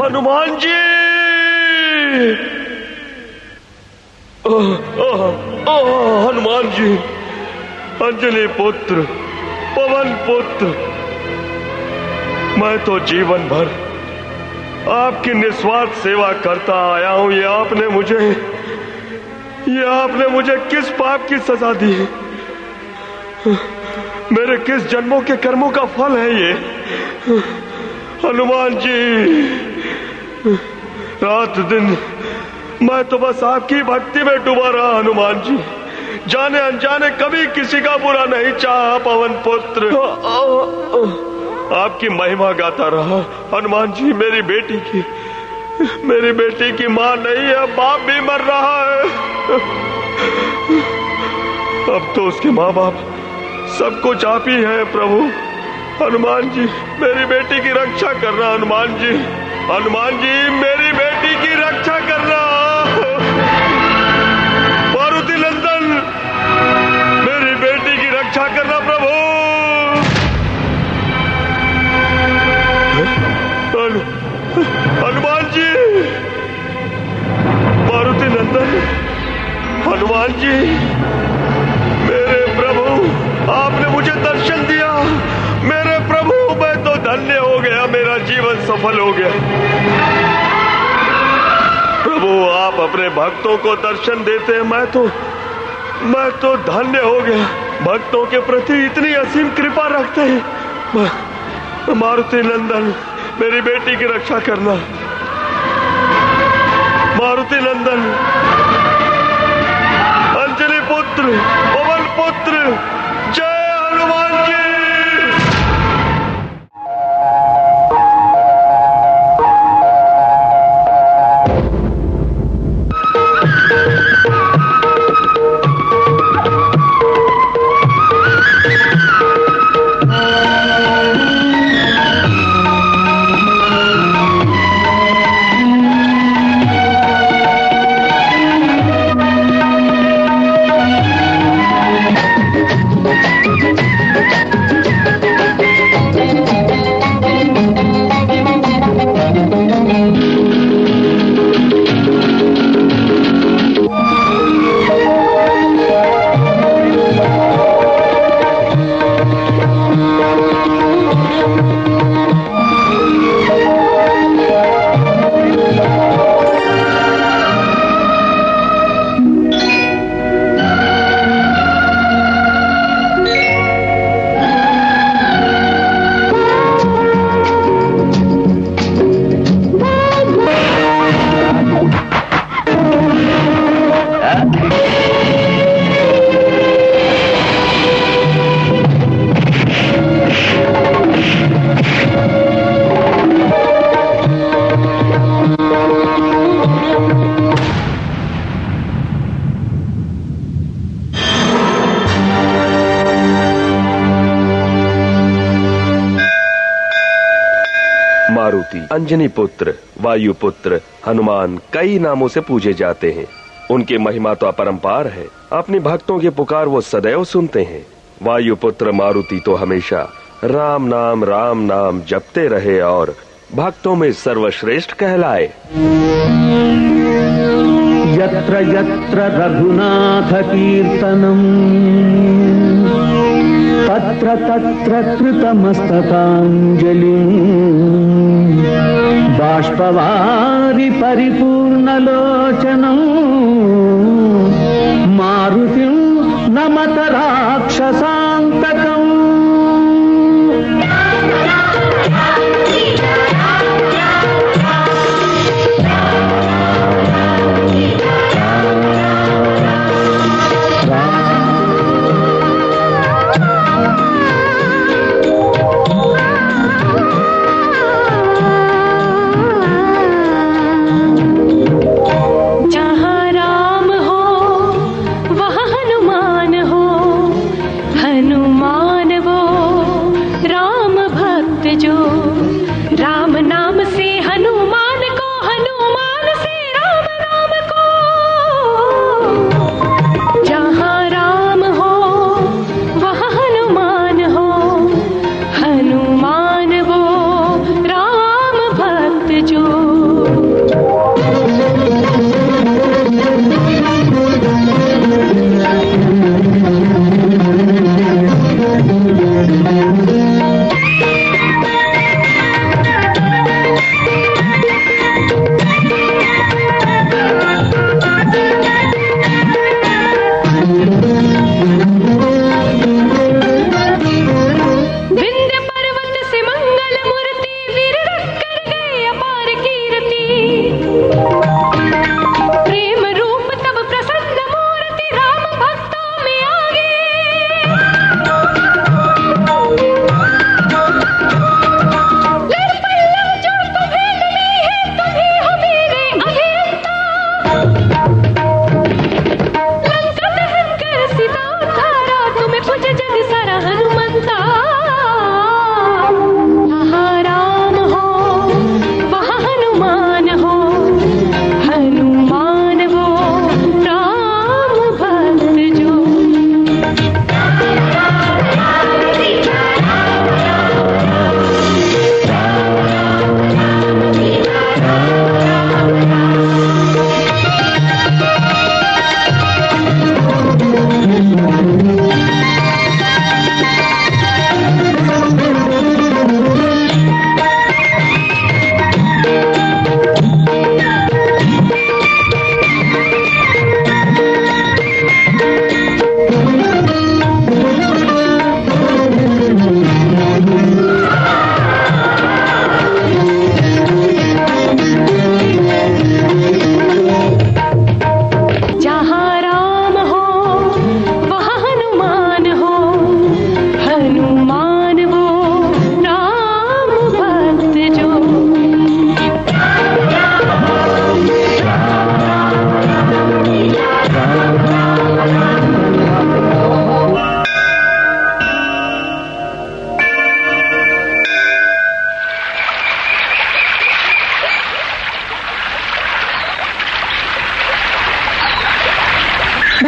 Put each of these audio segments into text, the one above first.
हनुमान जी, हनुमान जी, अंजलि पुत्र, पवन पुत्र, मैं तो जीवन भर आपकी निस्वार्थ सेवा करता आया हूं। ये आपने मुझे किस पाप की सजा दी है? मेरे किस जन्मों के कर्मों का फल है ये? हनुमान जी, रात दिन मैं तो बस आपकी भक्ति में डूबा रहा। हनुमान जी, जाने अनजाने कभी किसी का बुरा नहीं चाहा। पवन पुत्र, आपकी महिमा गाता रहा। हनुमान जी, मेरी बेटी की मां नहीं है, बाप भी मर रहा है। अब तो उसके माँ बाप सब कुछ आप ही हैं प्रभु। हनुमान जी, मेरी बेटी की रक्षा करना। हनुमान जी, मेरी बेटी की रक्षा करना। मारुति नंदन, मेरी बेटी की रक्षा करना प्रभु। हनुमान जी, मारुति नंदन, हनुमान जी, मेरे प्रभु, आपने मुझे दर्शन दिया। मेरे प्रभु, मैं तो धन्य हो गया, मेरा जीवन सफल हो गया। प्रभु, आप अपने भक्तों को दर्शन देते हैं, मैं तो धन्य हो गया। भक्तों के प्रति इतनी असीम कृपा रखते हैं। मारुति नंदन, मेरी बेटी की रक्षा करना। मारुति नंदन, अंजलि पुत्र, पवन पुत्र, जय हनुमान जी। मारुति, अंजनी पुत्र, वायु पुत्र, हनुमान कई नामों से पूजे जाते हैं। उनकी महिमा तो अपरंपार है। अपने भक्तों की पुकार वो सदैव सुनते हैं। वायु पुत्र मारुति तो हमेशा राम नाम जपते रहे और भक्तों में सर्वश्रेष्ठ कहलाए। यत्र यत्र रघुनाथ कीर्तनम तत्र तत्र कृतमस्तकाञ्जलिं बाष्पवारि परिपूर्णलोचनम्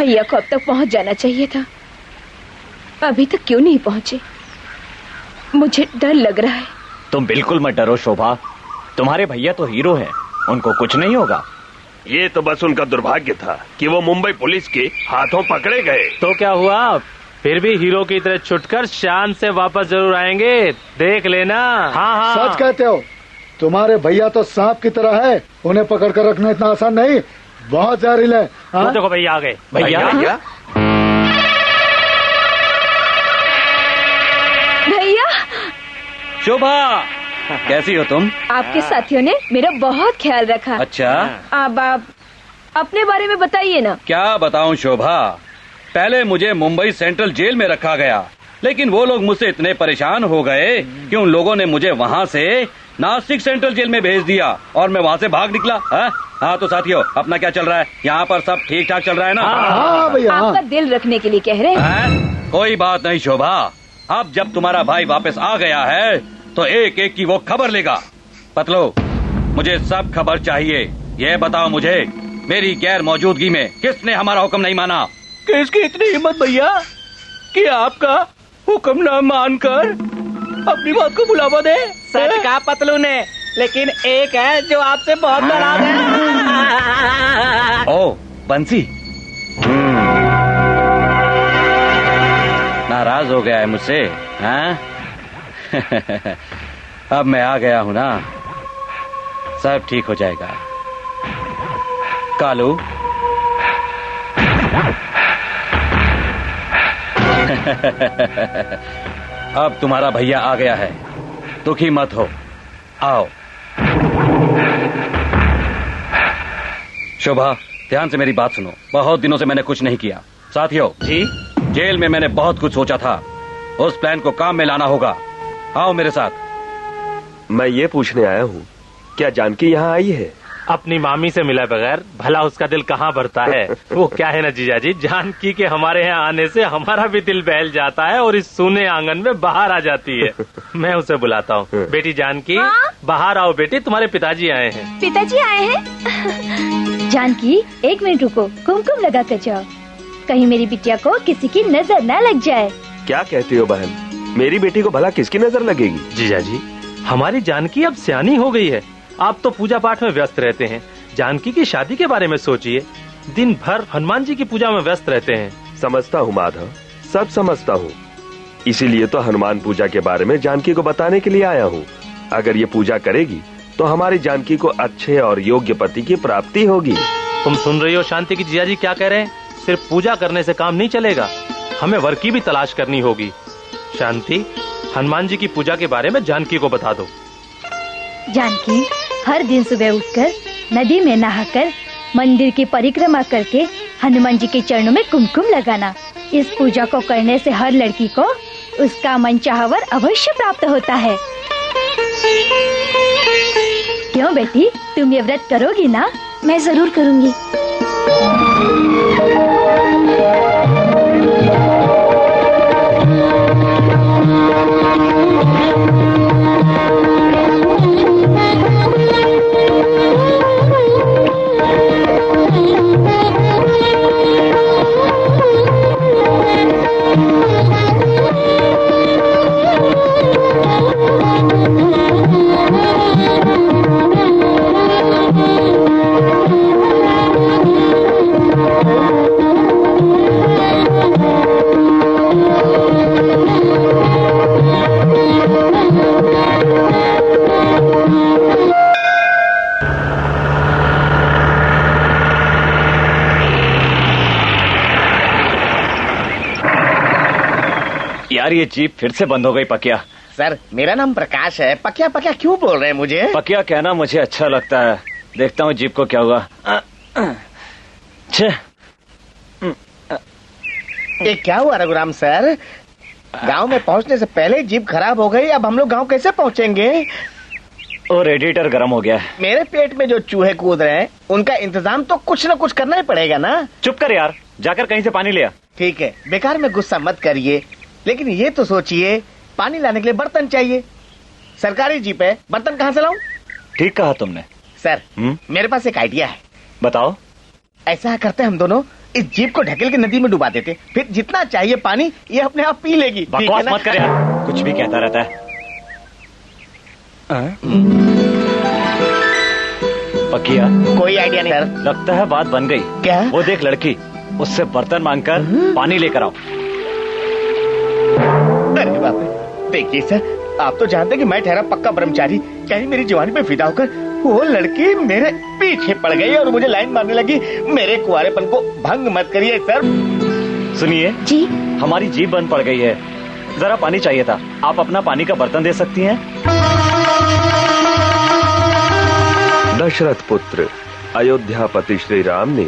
भैया को अब तक पहुंच जाना चाहिए था। अभी तक क्यों नहीं पहुंचे? मुझे डर लग रहा है। तुम बिल्कुल मत डरो शोभा, तुम्हारे भैया तो हीरो हैं, उनको कुछ नहीं होगा। ये तो बस उनका दुर्भाग्य था कि वो मुंबई पुलिस के हाथों पकड़े गए। तो क्या हुआ, फिर भी हीरो की तरह छुटकर शान से वापस जरूर आएंगे, देख लेना। हाँ हाँ सच कहते हो, तुम्हारे भैया तो सांप की तरह है, उन्हें पकड़ कर रखना इतना आसान नहीं, बहुत जहरीले है। हाँ? देखो भैया आ गए। भैया भैया शोभा, कैसी हो तुम? आपके साथियों ने मेरा बहुत ख्याल रखा। अच्छा, अब आप अपने बारे में बताइए ना। क्या बताऊं शोभा, पहले मुझे मुंबई सेंट्रल जेल में रखा गया, लेकिन वो लोग मुझसे इतने परेशान हो गए कि उन लोगों ने मुझे वहाँ से नासिक सेंट्रल जेल में भेज दिया और मैं वहाँ से भाग निकला। हाँ तो साथियों, अपना क्या चल रहा है? यहाँ पर सब ठीक ठाक चल रहा है ना? हाँ भैया। आपका दिल रखने के लिए कह रहे हैं। कोई बात नहीं शोभा, अब जब तुम्हारा भाई वापस आ गया है तो एक एक की वो खबर लेगा। पतलो, मुझे सब खबर चाहिए। ये बताओ मुझे, मेरी गैर मौजूदगी में किसने हमारा हुक्म नहीं माना? किसकी इतनी हिम्मत भैया कि आपका हुक्म न मानकर अपनी बात को बुलावा दे? सच कहा पतलू ने, लेकिन एक है जो आपसे बहुत नाराज है। ओ बंसी, नाराज हो गया है मुझसे? हाँ? अब मैं आ गया हूँ ना, सब ठीक हो जाएगा। कालू, अब तुम्हारा भैया आ गया है, दुखी मत हो, आओ। शोभा, ध्यान से मेरी बात सुनो, बहुत दिनों से मैंने कुछ नहीं किया। साथियों जी, जेल में मैंने बहुत कुछ सोचा था, उस प्लान को काम में लाना होगा। आओ मेरे साथ। मैं ये पूछने आया हूँ, क्या जानकी यहाँ आई है? अपनी मामी से मिला बगैर भला उसका दिल कहाँ भरता है। वो क्या है ना जीजाजी, जानकी के हमारे यहाँ आने से हमारा भी दिल बहल जाता है और इस सूने आंगन में बाहर आ जाती है। मैं उसे बुलाता हूँ। बेटी जानकी, बाहर आओ बेटी, तुम्हारे पिताजी आए हैं। पिताजी आए हैं? जानकी, एक मिनट रुको, कुमकुम लगा कर जाओ, कहीं मेरी बिटिया को किसी की नजर न लग जाए। क्या कहती हो बहन, मेरी बेटी को भला किसकी नजर लगेगी? जीजाजी, हमारी जानकी अब सियानी हो गई है, आप तो पूजा पाठ में व्यस्त रहते हैं। जानकी की शादी के बारे में सोचिए, दिन भर हनुमान जी की पूजा में व्यस्त रहते हैं। समझता हूँ माधव, सब समझता हूँ, इसीलिए तो हनुमान पूजा के बारे में जानकी को बताने के लिए आया हूँ। अगर ये पूजा करेगी तो हमारी जानकी को अच्छे और योग्य पति की प्राप्ति होगी। तुम सुन रही हो शांति की जीजाजी क्या कह रहे हैं? सिर्फ पूजा करने से काम नहीं चलेगा, हमें वर की भी तलाश करनी होगी। शांति, हनुमान जी की पूजा के बारे में जानकी को बता दो। जानकी, हर दिन सुबह उठकर नदी में नहाकर मंदिर की परिक्रमा करके हनुमान जी के चरणों में कुमकुम लगाना। इस पूजा को करने से हर लड़की को उसका मनचाहा वर अवश्य प्राप्त होता है। क्यों बेटी, तुम ये व्रत करोगी ना? मैं जरूर करूंगी। यार ये जीप फिर से बंद हो गई पकिया। सर, मेरा नाम प्रकाश है, पकिया पकिया क्यों बोल रहे हैं मुझे? पकिया कहना मुझे अच्छा लगता है, देखता हूँ जीप को क्या हुआ। ये क्या हुआ रघुराम सर? गांव में पहुंचने से पहले जीप खराब हो गई, अब हम लोग गांव कैसे पहुंचेंगे? और रेडिएटर गर्म हो गया है। मेरे पेट में जो चूहे कूद रहे हैं उनका इंतजाम तो कुछ न कुछ करना ही पड़ेगा ना। चुप कर यार, जाकर कहीं से पानी ले आ। ठीक है, बेकार में गुस्सा मत करिए, लेकिन ये तो सोचिए, पानी लाने के लिए बर्तन चाहिए। सरकारी जीप है, बर्तन कहाँ से लाऊं? ठीक कहा तुमने। सर, मेरे पास एक आइडिया है। बताओ। ऐसा करते हैं हम दोनों, इस जीप को ढकेल के नदी में डुबा देते, फिर जितना चाहिए पानी ये अपने आप पी लेगी। बकवास मत कर यार, कुछ भी कहता रहता है। पकिया, कोई आइडिया नहीं सर। लगता है बात बन गई। क्या? वो देख लड़की, उससे बर्तन मांगकर पानी लेकर आओ। अरे बाप रे, देखिए सर, आप तो जानते कि मैं ठहरा पक्का ब्रह्मचारी, कहीं मेरी जवानी पे फिदा होकर वो लड़की मेरे पीछे पड़ गई और मुझे लाइन मारने लगी। मेरे कुंवारेपन को भंग मत करिए सर। सुनिए जी, हमारी जीप बंद पड़ गई है, जरा पानी चाहिए था। आप अपना पानी का बर्तन दे सकती हैं? दशरथ पुत्र अयोध्यापति श्री राम ने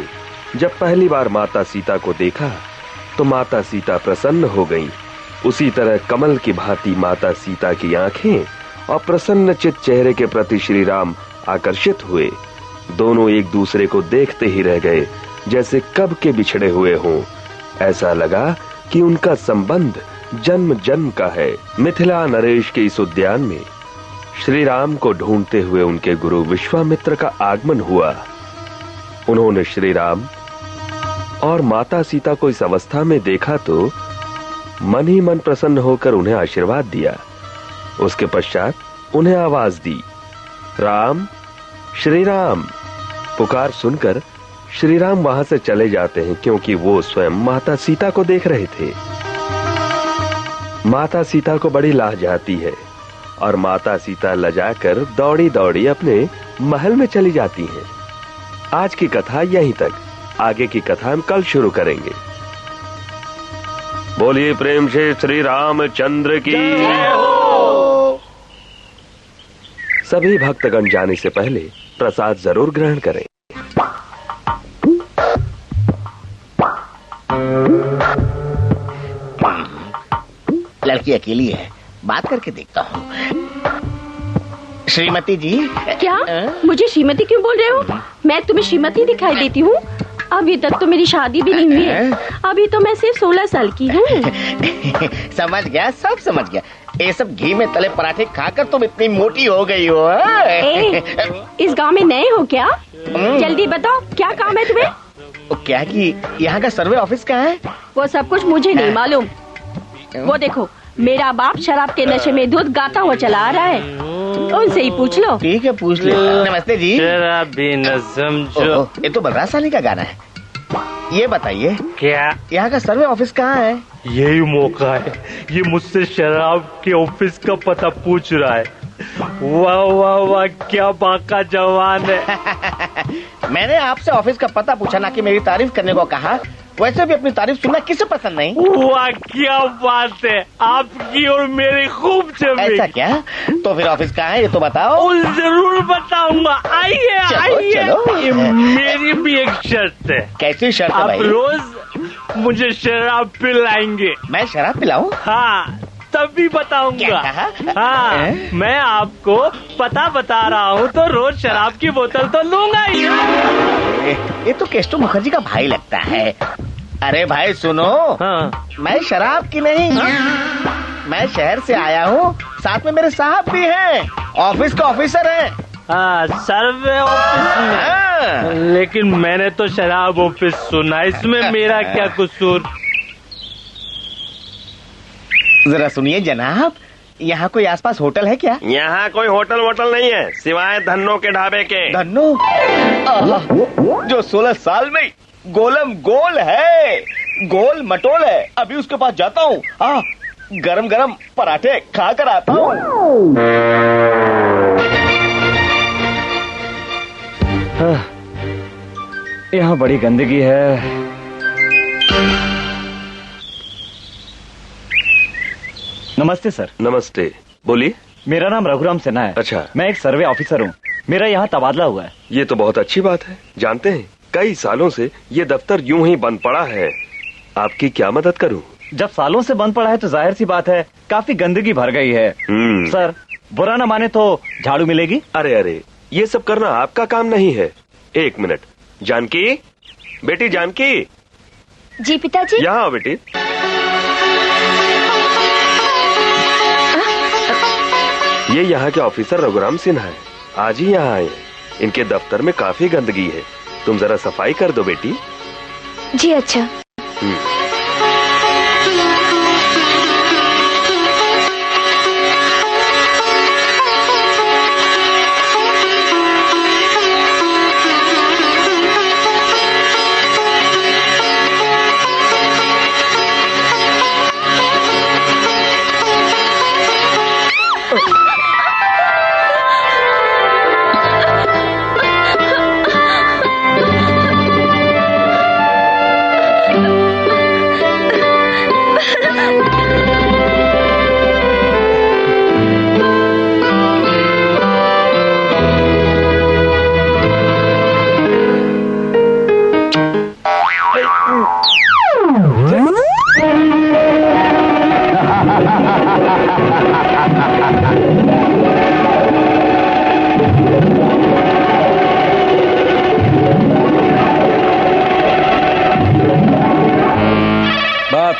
जब पहली बार माता सीता को देखा तो माता सीता प्रसन्न हो गईं। उसी तरह कमल की भांति माता सीता की आंखें और प्रसन्नचित चेहरे के प्रति श्री राम आकर्षित हुए। दोनों एक दूसरे को देखते ही रह गए, जैसे कब के बिछड़े हुए हों। ऐसा लगा कि उनका संबंध जन्म जन्म का है। मिथिला नरेश के इस उद्यान में श्री राम को ढूंढते हुए उनके गुरु विश्वामित्र का आगमन हुआ। उन्होंने श्री राम और माता सीता को इस अवस्था में देखा तो मन ही मन प्रसन्न होकर उन्हें आशीर्वाद दिया। उसके पश्चात उन्हें आवाज दी, राम, श्री राम। पुकार सुनकर श्री राम वहां से चले जाते हैं, क्योंकि वो स्वयं माता सीता को देख रहे थे। माता सीता को बड़ी लाज आती है और माता सीता लजाकर दौड़ी दौड़ी अपने महल में चली जाती हैं। आज की कथा यहीं तक, आगे की कथा हम कल शुरू करेंगे। बोलिए प्रेम से श्री रामचंद्र की। सभी भक्तगण जाने से पहले प्रसाद जरूर ग्रहण करें। लड़की अकेली है, बात करके देखता हूँ। श्रीमती जी। क्या? मुझे श्रीमती क्यों बोल रहे हो? मैं तुम्हें श्रीमती दिखाई देती हूँ? अभी तक तो मेरी शादी भी नहीं हुई है। अभी तो मैं सिर्फ 16 साल की हूँ। समझ गया, सब समझ गया। ये सब घी में तले पराठे खाकर तुम इतनी मोटी हो गई हो। इस गांव में नए हो क्या? जल्दी बताओ, क्या काम है तुम्हें? क्या कि यहाँ का सर्वे ऑफिस कहाँ है? वो सब कुछ मुझे नहीं मालूम। वो देखो, मेरा बाप शराब के नशे में दूध गाता हुआ चला आ रहा है, उनसे ही पूछ लो। ठीक है, पूछ लो। नमस्ते जी। शराबी न समझो। ये तो बलराज साहनी का गाना है। ये बताइए, क्या यहाँ का सर्वे ऑफिस कहाँ है? यही मौका है, ये मुझसे शराब के ऑफिस का पता पूछ रहा है। वाह वाह वाह, क्या बाका जवान है। मैंने आपसे ऑफिस का पता पूछा, ना कि मेरी तारीफ करने को कहा। वैसे भी अपनी तारीफ सुनना किसे पसंद नहीं। वाह, क्या बात है, आपकी और मेरी खूब जमी। ऐसा क्या? तो फिर ऑफिस कहाँ है ये तो बताओ। जरूर बताऊंगा, आइए आइए। मेरी भी एक शर्त है। कैसी शर्त है भाई? आप रोज मुझे शराब पिलाएंगे। मैं शराब पिलाऊं? हाँ, तभी बताऊंगा। हाँ, मैं आपको पता बता रहा हूँ तो रोज शराब की बोतल तो लूंगा ही। ये तो केस्टो मुखर्जी का भाई लगता है। अरे भाई सुनो, हाँ। मैं शराब की नहीं, मैं शहर से आया हूँ, साथ में मेरे साहब भी हैं, ऑफिस का ऑफिसर हैं। हाँ, सर्वे ऑफिस में। लेकिन मैंने तो शराब ऑफिस सुना, इसमें मेरा क्या कसूर? जरा सुनिए जनाब, यहाँ कोई आसपास होटल है क्या? यहाँ कोई होटल वोटल नहीं है, सिवाय धन्नो के ढाबे के। धन्नो? जो 16 साल में गोलम गोल है, गोल मटोल है। अभी उसके पास जाता हूँ, गरम गरम पराठे खा कर आता हूँ। यहाँ बड़ी गंदगी है। नमस्ते सर। नमस्ते, बोलिए। मेरा नाम रघुराम सिन्हा है। अच्छा। मैं एक सर्वे ऑफिसर हूँ, मेरा यहाँ तबादला हुआ है। ये तो बहुत अच्छी बात है। जानते हैं, कई सालों से ये दफ्तर यूं ही बंद पड़ा है। आपकी क्या मदद करूं? जब सालों से बंद पड़ा है तो जाहिर सी बात है काफी गंदगी भर गई है। सर, बुरा न माने तो झाड़ू मिलेगी? अरे अरे, ये सब करना आपका काम नहीं है। एक मिनट, जानकी, बेटी जानकी। जी पिताजी। यहाँ आओ बेटी। ये यहाँ के ऑफिसर रघुराम सिन्हा है, आज ही यहाँ आए। इनके दफ्तर में काफी गंदगी है, तुम जरा सफाई कर दो बेटी। जी अच्छा।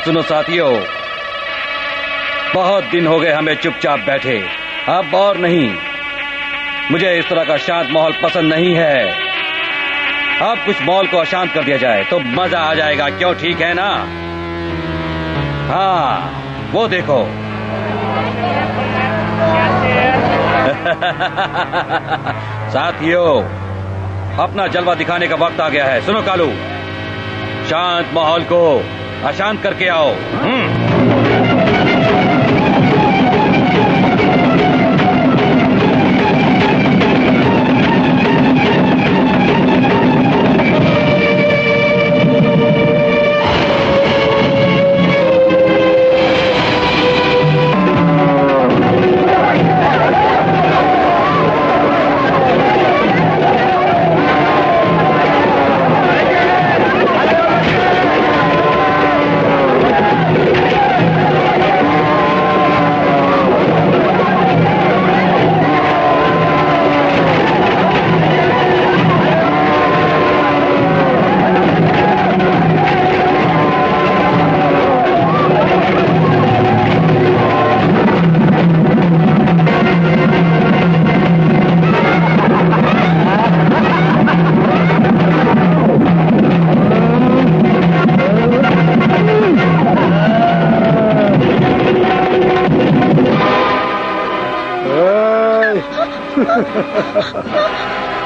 सुनो साथियों, बहुत दिन हो गए हमें चुपचाप बैठे, अब और नहीं। मुझे इस तरह का शांत माहौल पसंद नहीं है। अब कुछ माहौल को अशांत कर दिया जाए तो मजा आ जाएगा, क्यों? ठीक है ना? हाँ, वो देखो। साथियों, अपना जलवा दिखाने का वक्त आ गया है। सुनो कालू, शांत माहौल को अशांत करके आओ।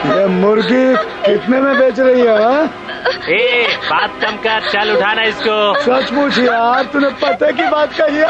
ये मुर्गी कितने में बेच रही है? ए, बात कम कर, चल उठाना इसको। सचमुच यार, तूने पते की बात कही है।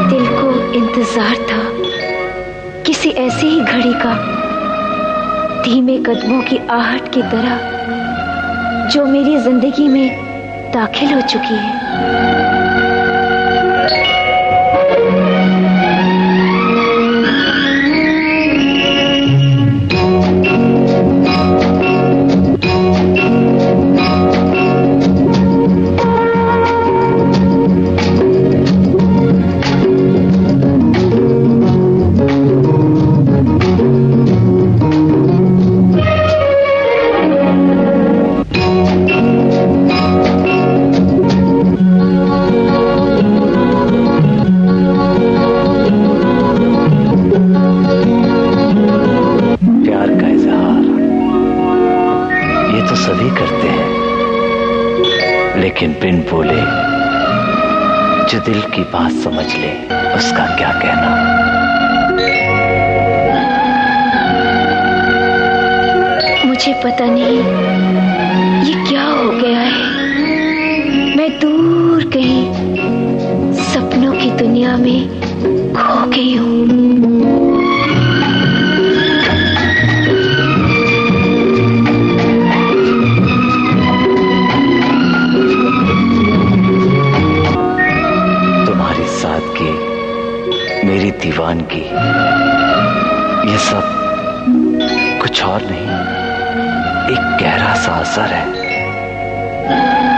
दिल को इंतजार था किसी ऐसी ही घड़ी का, धीमे कदमों की आहट की तरह जो मेरी जिंदगी में दाखिल हो चुकी है। लेकिन बिन बोले जो दिल की बात समझ ले उसका क्या कहना। मुझे पता नहीं ये क्या हो गया है। मैं दूर कहीं सपनों की दुनिया में खो गई हूँ। मेरी दीवानगी ये सब कुछ और नहीं, एक गहरा सा असर है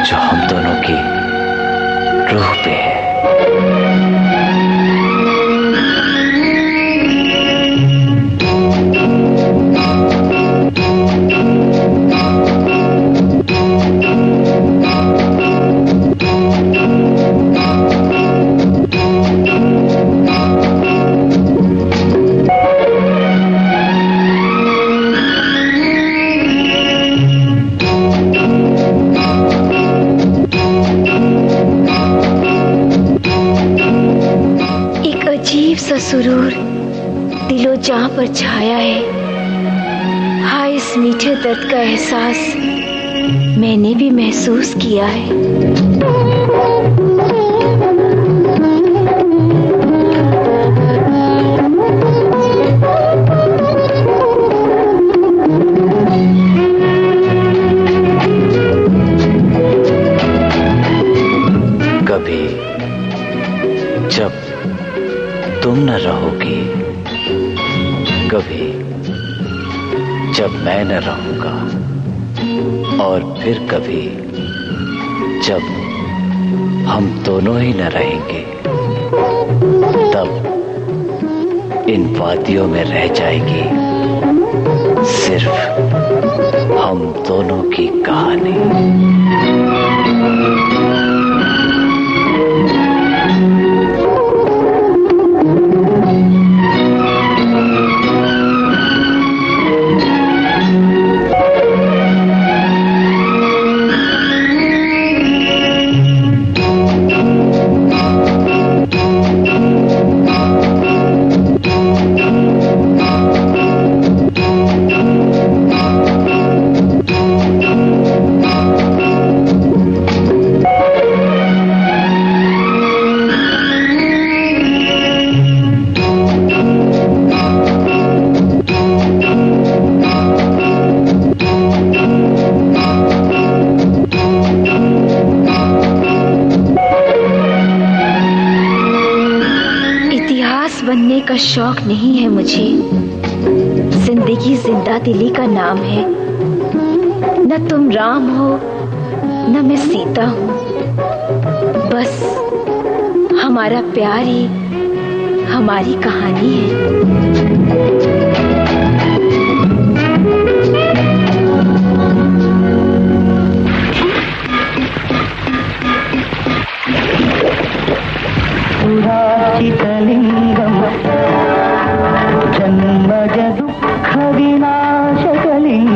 जो हम दोनों की रूह पे है। सुरूर दिलो जां पर छाया है। हाँ, इस मीठे दर्द का एहसास मैंने भी महसूस किया है। कभी जब तुम न रहोगी, कभी जब मैं न रहूंगा, और फिर कभी जब हम दोनों ही न रहेंगे, तब इन वादियों में रह जाएगी सिर्फ हम दोनों की कहानी। बनने का शौक नहीं है मुझे। जिंदगी जिंदा दिली का नाम है। न तुम राम हो न मैं सीता हूँ, बस हमारा प्यार ही हमारी कहानी है। चितलिंगम जन्मज दुःख विनाशकलिंगम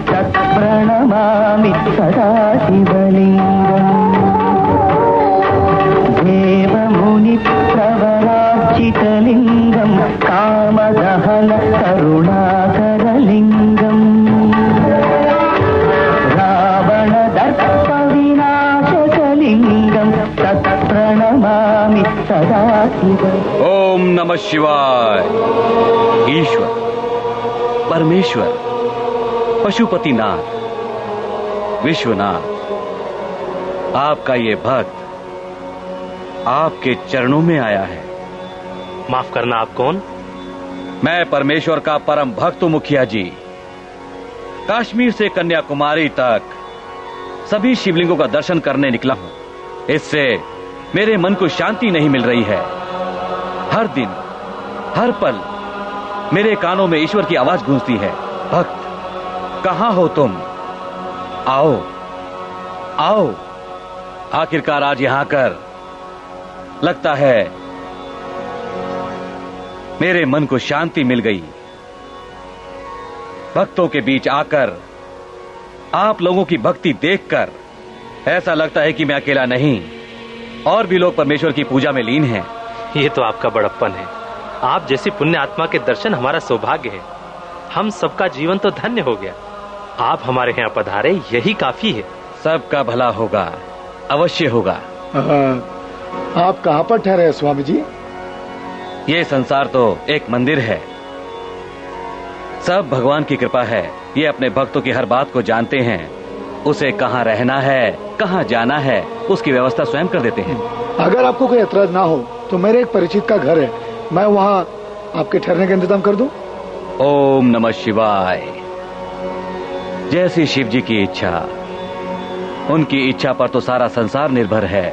तत्प्रणमामि सदा शिवलिंगम। देवमुनि प्रवराचितलिंगम कामदहन करुणाकरलिंगम। रावण दर्प विनाशकलिंगम तत्प्रणमामि सदा। ओम नमः शिवाय। ईश्वर, परमेश्वर, पशुपतिनाथ, विश्वनाथ, आपका ये भक्त आपके चरणों में आया है। माफ करना, आप कौन? मैं परमेश्वर का परम भक्त मुखिया जी। कश्मीर से कन्याकुमारी तक सभी शिवलिंगों का दर्शन करने निकला हूं। इससे मेरे मन को शांति नहीं मिल रही है। हर दिन हर पल मेरे कानों में ईश्वर की आवाज गूंजती है। भक्त, कहां हो तुम? आओ आओ। आखिरकार आज यहां कर लगता है मेरे मन को शांति मिल गई। भक्तों के बीच आकर आप लोगों की भक्ति देखकर ऐसा लगता है कि मैं अकेला नहीं, और भी लोग परमेश्वर की पूजा में लीन हैं। ये तो आपका बड़प्पन है। आप जैसी पुण्य आत्मा के दर्शन हमारा सौभाग्य है। हम सबका जीवन तो धन्य हो गया। आप हमारे यहाँ पधारे, यही काफी है। सबका भला होगा, अवश्य होगा। आप कहाँ पर ठहरे हैं स्वामी जी? ये संसार तो एक मंदिर है। सब भगवान की कृपा है। ये अपने भक्तों की हर बात को जानते हैं। उसे कहाँ रहना है, कहाँ जाना है, उसकी व्यवस्था स्वयं कर देते हैं। अगर आपको कोई एतराज ना हो तो मेरे एक परिचित का घर है, मैं वहाँ आपके ठहरने का इंतजाम कर दूं? ओम नमः शिवाय। जैसी शिव जी की इच्छा, उनकी इच्छा पर तो सारा संसार निर्भर है।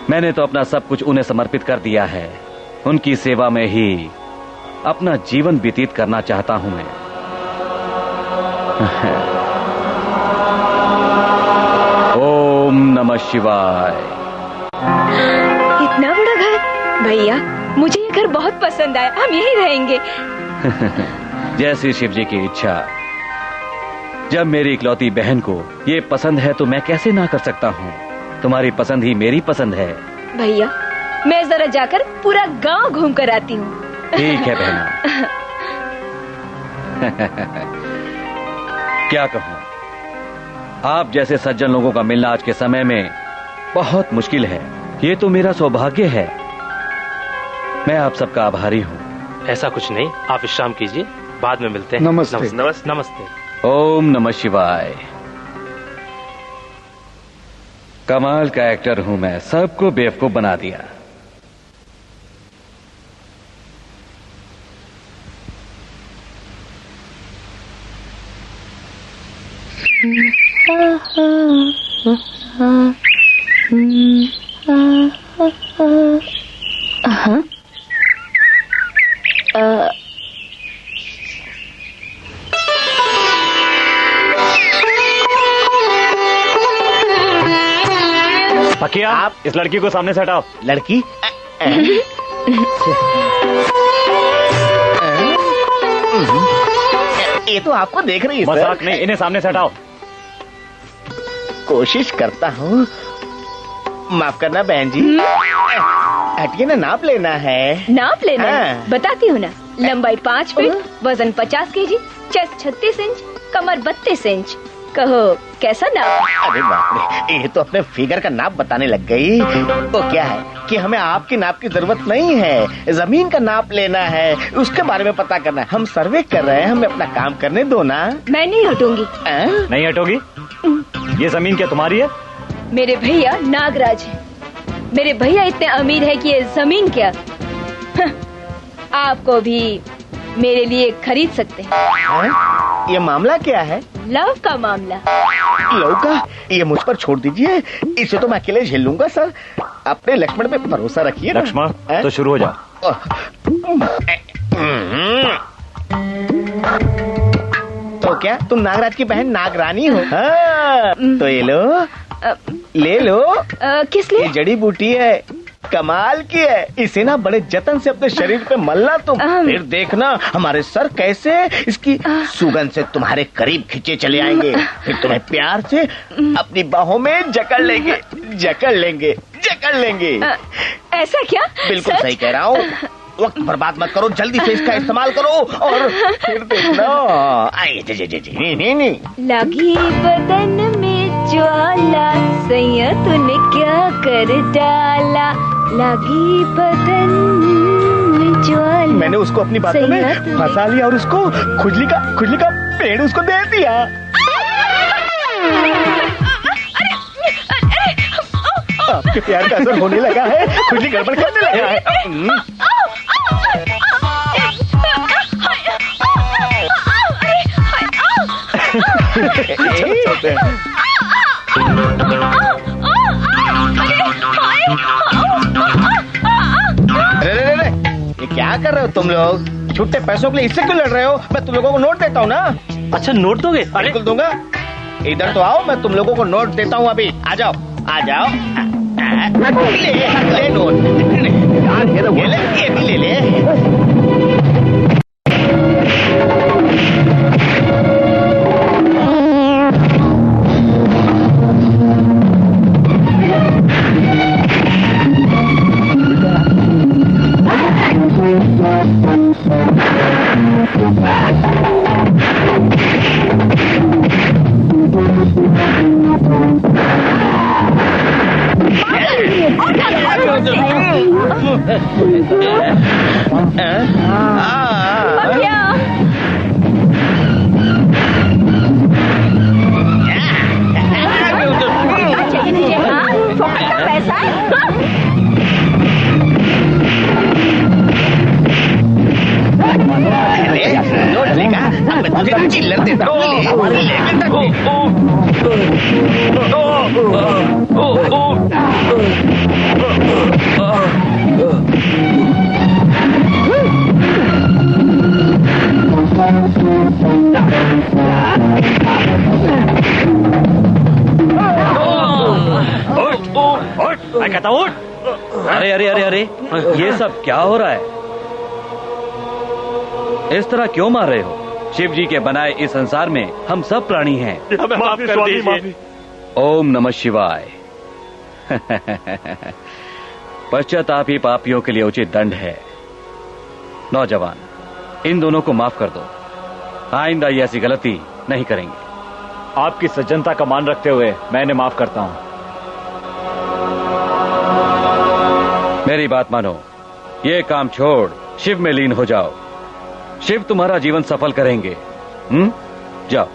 मैंने तो अपना सब कुछ उन्हें समर्पित कर दिया है। उनकी सेवा में ही अपना जीवन व्यतीत करना चाहता हूं मैं। ओम नमः शिवाय। इतना बड़ा घर? भैया, मुझे ये घर बहुत पसंद आया, हम यहीं रहेंगे। जैसी शिव जी की इच्छा। जब मेरी इकलौती बहन को ये पसंद है तो मैं कैसे ना कर सकता हूँ। तुम्हारी पसंद ही मेरी पसंद है। भैया, मैं जरा जाकर पूरा गांव घूम कर आती हूँ। ठीक है बहना। क्या कहूँ, आप जैसे सज्जन लोगों का मिलना आज के समय में बहुत मुश्किल है। ये तो मेरा सौभाग्य है। मैं आप सबका आभारी हूँ। ऐसा कुछ नहीं, आप विश्राम कीजिए, बाद में मिलते हैं। नमस्ते। नमस्ते। नमस्ते। ओम नमः शिवाय। कमाल का एक्टर हूं मैं, सबको बेवकूफ बना दिया। पकिया, आप इस लड़की को सामने से हटाओ। लड़की? ये तो आपको देख रही है सर। मजाक नहीं, इन्हें सामने से हटाओ। कोशिश करता हूँ। माफ करना बहन जी। हटिए ना, नाप लेना है। नाप लेना है? हाँ। बताती हूँ ना। लंबाई 5 फीट, वजन 50 केजी, चेस्ट 36 इंच, कमर 32 इंच। कहो कैसा नाप? अरे बाप रे, ये तो अपने फिगर का नाप बताने लग गई। तो क्या है कि हमें आपके नाप की जरूरत नहीं है, जमीन का नाप लेना है, उसके बारे में पता करना है। हम सर्वे कर रहे हैं, हमें अपना काम करने दो ना। मैं नहीं हटूंगी। नहीं हटोगी? ये जमीन क्या तुम्हारी है? मेरे भैया नागराज हैं। मेरे भैया इतने अमीर है कि ये जमीन क्या आपको भी मेरे लिए खरीद सकते हैं। ये मामला क्या है? लव का मामला। लव का? ये मुझ पर छोड़ दीजिए, इसे तो मैं अकेले झेल लूंगा सर। अपने लक्ष्मण पे भरोसा रखिए। लक्ष्मण, तो शुरू हो जाओ। तो क्या तुम नागराज की बहन नागरानी हो? हाँ, तो ये लो, ले लो। किस लिए? ये जड़ी बूटी है, कमाल की है। इसे ना बड़े जतन से अपने शरीर पे मलना तुम, फिर देखना हमारे सर कैसे इसकी सुगंध से तुम्हारे करीब खींचे चले आएंगे। फिर तुम्हें प्यार से अपनी बाहों में जकड़ लेंगे, जकड़ लेंगे, जकड़ लेंगे। ऐसा क्या? बिल्कुल सही कह रहा हूँ। वक्त बर्बाद मत करो, जल्दी से इसका इस्तेमाल करो और फिर देखना। आई जी जी जी जी नहीं। लगी बदन में ज्वाला, सैया तूने क्या कर डाला। लगी बदन में ज्वाला। मैंने उसको अपनी बातों में फंसा लिया और उसको खुजली का पेड़ उसको दे दिया। आपके प्यार का असर होने लगा है, खुजली गड़बड़ करने लगा है। अरे ये क्या कर रहे हो तुम लोग? छुट्टे पैसों के लिए इससे क्यों लड़ रहे हो? मैं तुम लोगों को नोट देता हूँ ना। अच्छा, नोट दोगे? बिल्कुल दूंगा। इधर तो आओ, मैं तुम लोगों को नोट देता हूँ अभी। आ जाओ, आ जाओ। ले नोट, ये भी ले ले। मुझे चिल्लर देता हूँ लेवल तक मैं कहता हूँ अरे अरे अरे अरे ये सब क्या हो रहा है? इस तरह क्यों मार रहे हो? शिव जी के बनाए इस संसार में हम सब प्राणी हैं। माफी स्वामी, माफी। ओम नमः शिवाय। पश्चाताप ही पापियों के लिए उचित दंड है। नौजवान, इन दोनों को माफ कर दो। आइंदा ये ऐसी गलती नहीं करेंगे। आपकी सज्जनता का मान रखते हुए मैं इन्हें माफ करता हूँ। मेरी बात मानो, ये काम छोड़ शिव में लीन हो जाओ। शिव तुम्हारा जीवन सफल करेंगे। जाओ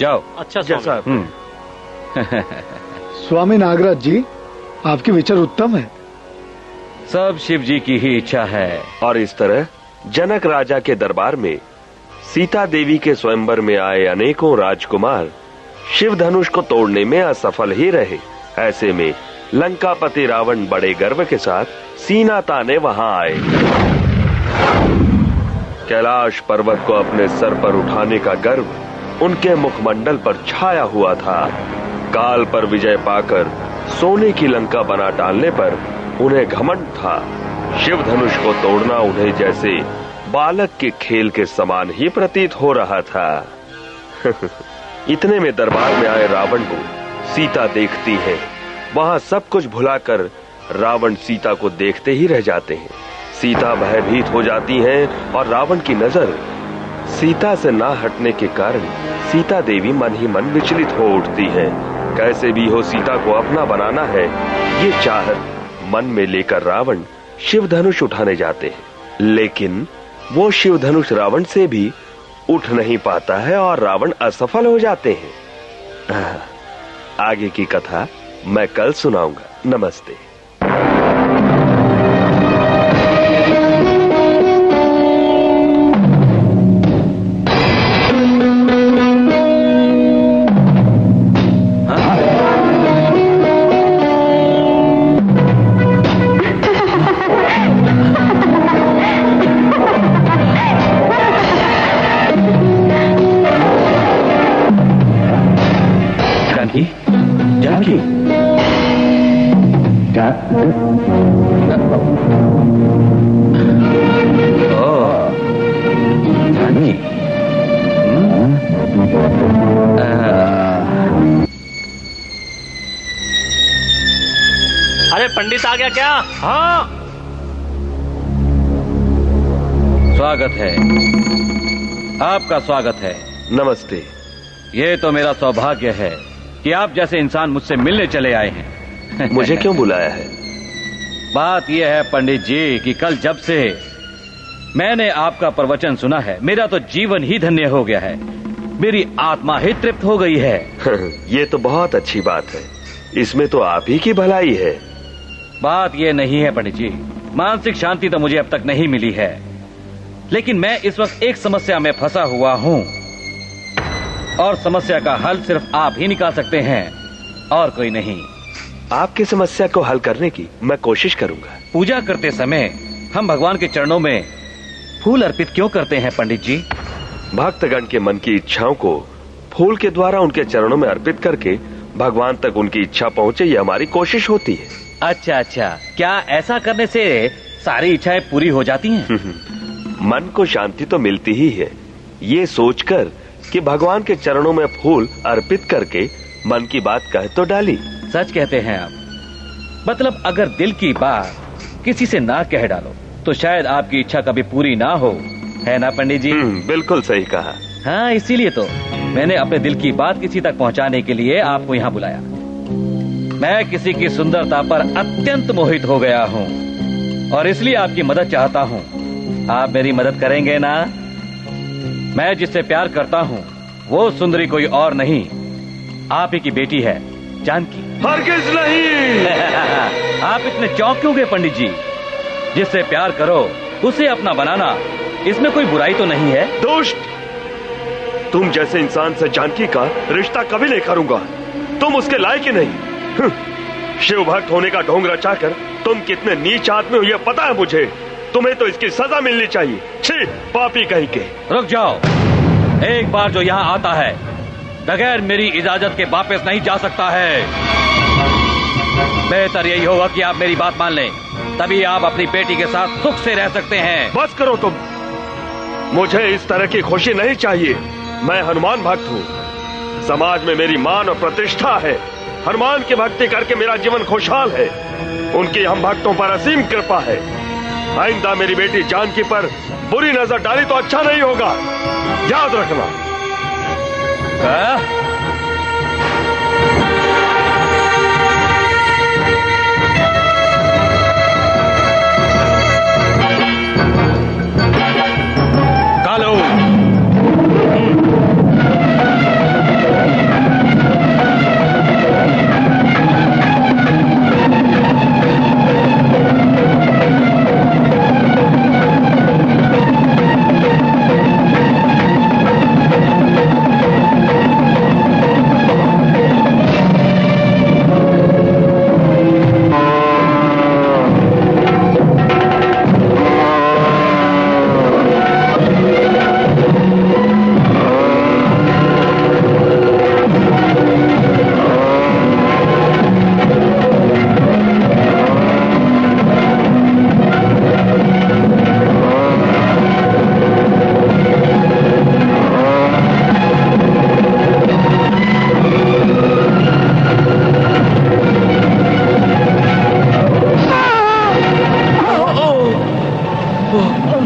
जाओ। अच्छा साहब। स्वामी नागराज जी, आपके विचार उत्तम है। सब शिव जी की ही इच्छा है। और इस तरह जनक राजा के दरबार में सीता देवी के स्वयंवर में आए अनेकों राजकुमार शिव धनुष को तोड़ने में असफल ही रहे। ऐसे में लंकापति रावण बड़े गर्व के साथ सीना ताने वहां आए। कैलाश पर्वत को अपने सर पर उठाने का गर्व उनके मुखमंडल पर छाया हुआ था। काल पर विजय पाकर सोने की लंका बना डालने पर उन्हें घमंड था। शिव धनुष को तोड़ना उन्हें जैसे बालक के खेल के समान ही प्रतीत हो रहा था। इतने में दरबार में आए रावण को सीता देखती है। वहां सब कुछ भुलाकर रावण सीता को देखते ही रह जाते हैं। सीता भयभीत हो जाती हैं और रावण की नजर सीता से ना हटने के कारण सीता देवी मन ही मन विचलित हो उठती है। कैसे भी हो सीता को अपना बनाना है, ये चाहत मन में लेकर रावण शिव धनुष उठाने जाते हैं। लेकिन वो शिव धनुष रावण से भी उठ नहीं पाता है और रावण असफल हो जाते हैं। आगे की कथा मैं कल सुनाऊंगा। नमस्ते। जानकी, अरे पंडित आ गया क्या? हाँ। स्वागत है, आपका स्वागत है। नमस्ते। ये तो मेरा सौभाग्य है कि आप जैसे इंसान मुझसे मिलने चले आए हैं। मुझे क्यों बुलाया है? बात यह है पंडित जी कि कल जब से मैंने आपका प्रवचन सुना है, मेरा तो जीवन ही धन्य हो गया है। मेरी आत्मा ही तृप्त हो गई है। ये तो बहुत अच्छी बात है। इसमें तो आप ही की भलाई है। बात ये नहीं है पंडित जी, मानसिक शांति तो मुझे अब तक नहीं मिली है, लेकिन मैं इस वक्त एक समस्या में फंसा हुआ हूँ और समस्या का हल सिर्फ आप ही निकाल सकते हैं और कोई नहीं। आपकी समस्या को हल करने की मैं कोशिश करूंगा। पूजा करते समय हम भगवान के चरणों में फूल अर्पित क्यों करते हैं पंडित जी? भक्तगण के मन की इच्छाओं को फूल के द्वारा उनके चरणों में अर्पित करके भगवान तक उनकी इच्छा पहुंचे, ये हमारी कोशिश होती है। अच्छा अच्छा, क्या ऐसा करने से सारी इच्छाएं पूरी हो जाती हैं? मन को शांति तो मिलती ही है, ये सोचकर कि भगवान के चरणों में फूल अर्पित करके मन की बात कह तो डाली। सच कहते हैं आप। मतलब अगर दिल की बात किसी से ना कह डालो तो शायद आपकी इच्छा कभी पूरी ना हो, है ना पंडित जी? बिल्कुल सही कहा। हाँ, इसीलिए तो मैंने अपने दिल की बात किसी तक पहुंचाने के लिए आपको यहाँ बुलाया। मैं किसी की सुंदरता पर अत्यंत मोहित हो गया हूँ और इसलिए आपकी मदद चाहता हूँ। आप मेरी मदद करेंगे ना? मैं जिससे प्यार करता हूँ वो सुंदरी कोई और नहीं, आप ही की बेटी है, जानकी। हरगिज नहीं। आप इतने चौंक क्यों गए पंडित जी? जिससे प्यार करो उसे अपना बनाना, इसमें कोई बुराई तो नहीं है? दुष्ट, तुम जैसे इंसान से जानकी का रिश्ता कभी नहीं करूंगा। तुम उसके लायक ही नहीं। शिव भक्त होने का ढोंग रचाकर तुम कितने नीच आदमी हो, यह पता है मुझे। तुम्हें तो इसकी सजा मिलनी चाहिए। छी, पापी कहीं के। रुक जाओ। एक बार जो यहाँ आता है बगैर मेरी इजाजत के वापस नहीं जा सकता है। बेहतर यही होगा कि आप मेरी बात मान लें, तभी आप अपनी बेटी के साथ सुख से रह सकते हैं। बस करो तुम, मुझे इस तरह की खुशी नहीं चाहिए। मैं हनुमान भक्त हूँ, समाज में मेरी मान और प्रतिष्ठा है। हनुमान की भक्ति करके मेरा जीवन खुशहाल है। उनकी हम भक्तों पर असीम कृपा है। आइंदा मेरी बेटी जानकी पर बुरी नजर डाली तो अच्छा नहीं होगा, याद रखना। कालो,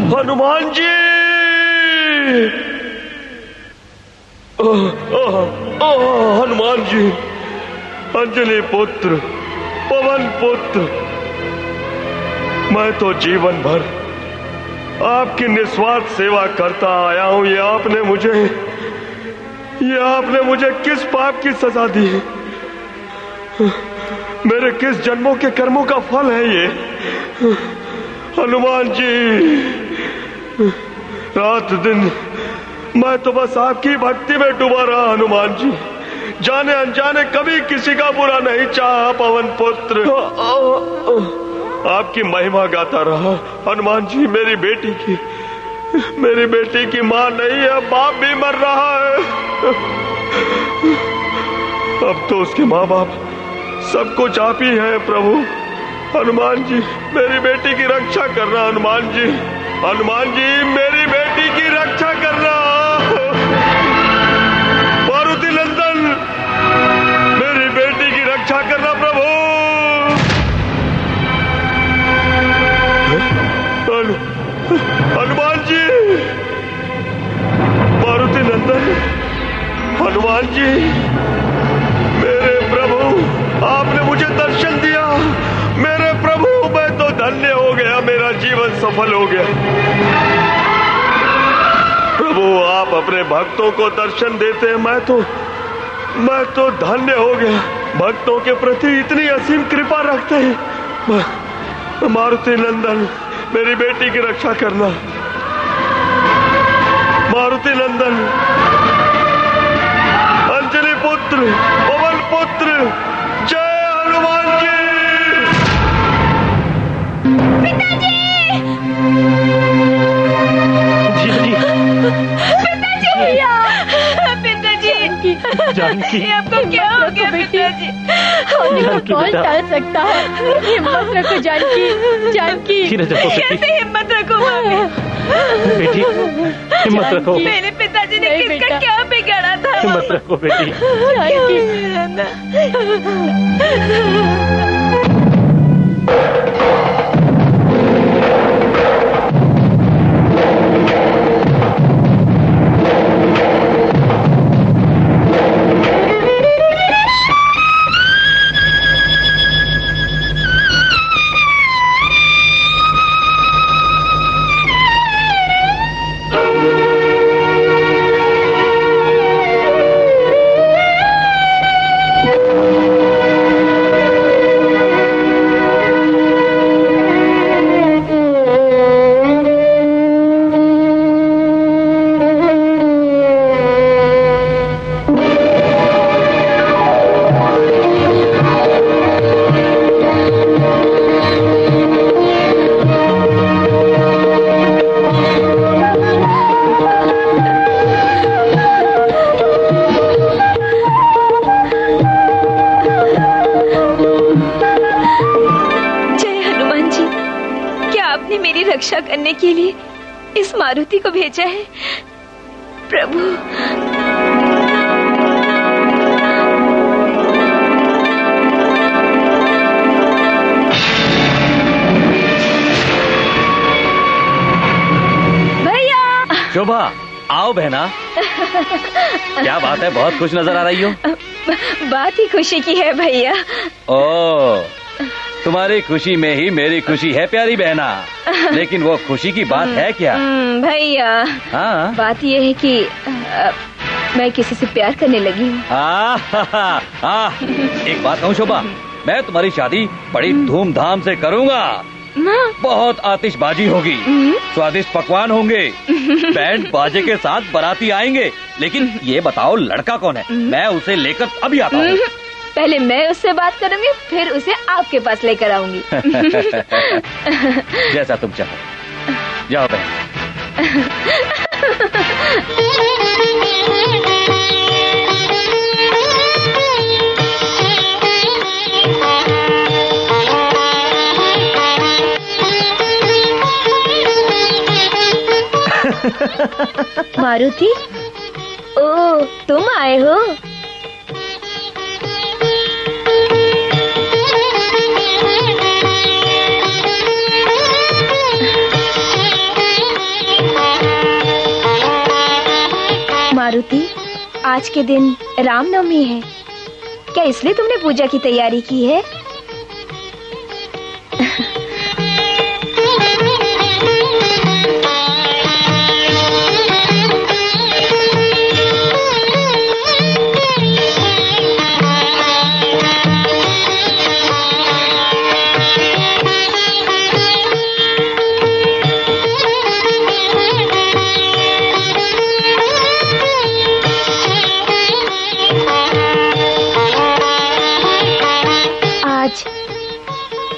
हनुमान जी, हनुमान जी, अंजलि पुत्र, पवन पुत्र, मैं तो जीवन भर आपकी निस्वार्थ सेवा करता आया हूं। ये आपने मुझे किस पाप की सजा दी है? मेरे किस जन्मों के कर्मों का फल है ये? हनुमान जी, रात दिन मैं तो बस आपकी भक्ति में डूबा रहा। हनुमान जी, जाने अनजाने कभी किसी का बुरा नहीं चाहा। पवन पुत्र, आपकी महिमा गाता रहा। हनुमान जी, मेरी बेटी की मां नहीं है, बाप भी मर रहा है। अब तो उसके माँ बाप सब कुछ आप ही हैं प्रभु। हनुमान जी, मेरी बेटी की रक्षा करना। हनुमान जी, मेरी बेटी की रक्षा करना। मारुति नंदन, मेरी बेटी की रक्षा करना प्रभु। हनुमान जी, मारुति नंदन, हनुमान जी, मेरे प्रभु, आपने मुझे दर्शन दिया। मेरे प्रभु, मैं तो धन्य हो गया, मेरा जीवन सफल हो गया। प्रभु, आप अपने भक्तों को दर्शन देते हैं, मैं तो धन्य हो गया। भक्तों के प्रति इतनी असीम कृपा रखते हैं। मारुति नंदन, मेरी बेटी की रक्षा करना। मारुति नंदन, अंजलि पुत्र, पवन पुत्र, जय हनुमान जी। पिताजी! जानकी, ये आपको क्या हो गया पिताजी? कौन टाल सकता है? हिम्मत रखो जानकी। कैसे हिम्मत रखो मम्मी? बेटी, हिम्मत रखो। मेरे पिताजी ने किसका क्या बिगाड़ा था? हिम्मत रखो बेटी। के लिए इस मारुति को भेजा है। प्रभु, शोभा, आओ बहना। क्या बात है, बहुत खुश नजर आ रही हो। बात ही खुशी की है भैया। ओ, तुम्हारी खुशी में ही मेरी खुशी है प्यारी बहना। लेकिन वो खुशी की बात है क्या? भैया, हाँ, बात ये है कि मैं किसी से प्यार करने लगी हूँ। एक बात कहूँ शोभा, मैं तुम्हारी शादी बड़ी धूमधाम से करूँगा। बहुत आतिशबाजी होगी, स्वादिष्ट पकवान होंगे, बैंड बाजे के साथ बाराती आएंगे। लेकिन ये बताओ लड़का कौन है? मैं उसे लेकर अभी आता हूँ। पहले मैं उससे बात करूंगी, फिर उसे आपके पास लेकर आऊंगी। जैसा तुम चाहो। जाओ बहन। मारुति, ओ तुम आए हो? मारुति, आज के दिन रामनवमी है, क्या इसलिए तुमने पूजा की तैयारी की है?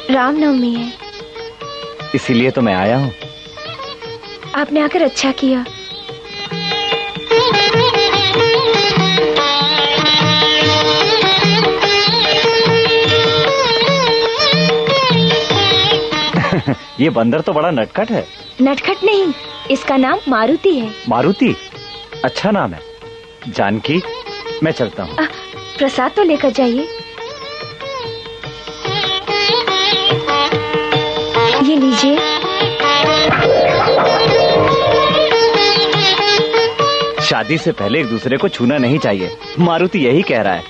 रामनवमी है, इसीलिए तो मैं आया हूँ। आपने आकर अच्छा किया। ये बंदर तो बड़ा नटखट है। नटखट नहीं, इसका नाम मारुति है। मारुति? अच्छा नाम है। जानकी, मैं चलता हूँ। प्रसाद तो लेकर जाइए। ये लीजिए। शादी से पहले एक दूसरे को छूना नहीं चाहिए, मारुति यही कह रहा है।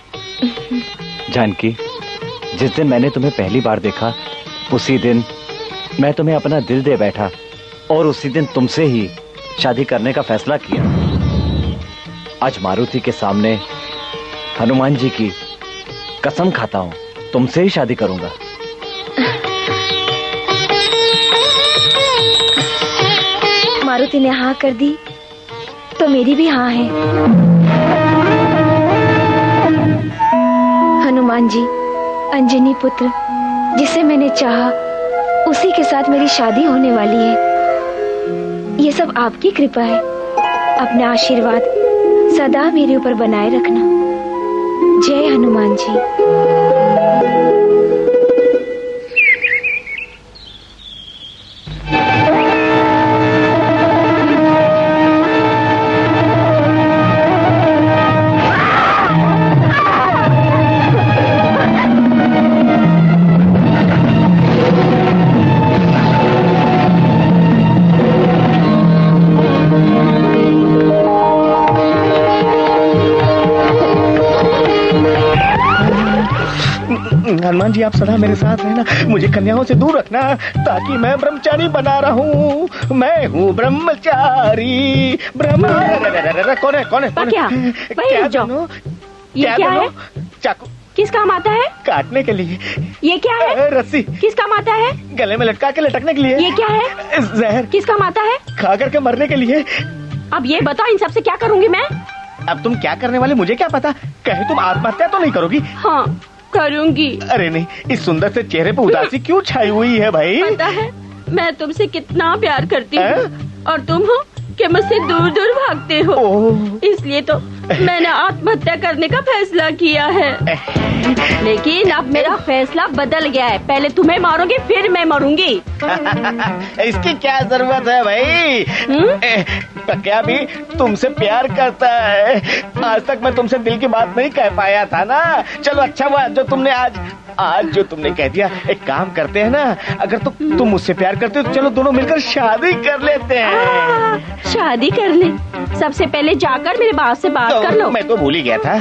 जानकी, जिस दिन मैंने तुम्हें पहली बार देखा, उसी दिन मैं तुम्हें अपना दिल दे बैठा और उसी दिन तुमसे ही शादी करने का फैसला किया। आज मारुति के सामने हनुमान जी की कसम खाता हूँ, तुमसे ही शादी करूंगा। मारुति ने हाँ कर दी तो मेरी भी हाँ है। हनुमान जी, अंजनी पुत्र, जिसे मैंने चाहा उसी के साथ मेरी शादी होने वाली है। ये सब आपकी कृपा है। अपना आशीर्वाद सदा मेरे ऊपर बनाए रखना। जय हनुमान जी। हनुमान जी, आप सदा मेरे साथ रहना, मुझे कन्याओं से दूर रखना, ताकि मैं ब्रह्मचारी बना रहूं। मैं हूँ ब्रह्मचारी। कौन है? क्या क्या है? चाकू किस काम आता है? काटने के लिए। ये क्या है? रस्सी किस काम आता है? गले में लटका के लटकने के लिए। ये क्या है? जहर किस काम आता है? खा करके मरने के लिए। अब ये बताओ, इन सब से क्या करूंगी मैं? अब तुम क्या करने वाले मुझे क्या पता। कहे तुम आत्महत्या तो नहीं करोगी? हाँ करूंगी। अरे नहीं, इस सुंदर से चेहरे पे उदासी क्यों छाई हुई है भाई? पता है मैं तुमसे कितना प्यार करती हूँ, और तुम हो कि मुझसे दूर दूर भागते हो, इसलिए तो मैंने आत्महत्या करने का फैसला किया है। लेकिन अब मेरा फैसला बदल गया है, पहले तुम्हें मारूंगी फिर मैं मरूंगी। इसकी क्या जरूरत है भाई? पक्या भी तुमसे प्यार करता है, आज तक मैं तुमसे दिल की बात नहीं कह पाया था ना। चलो अच्छा हुआ जो तुमने आज जो तुमने कह दिया। एक काम करते हैं ना, अगर तुम मुझसे प्यार करते हो तो चलो दोनों मिलकर शादी कर लेते हैं। शादी कर ले? सबसे पहले जाकर मेरे बाप से बात कर लो। मैं तो भूल ही गया था।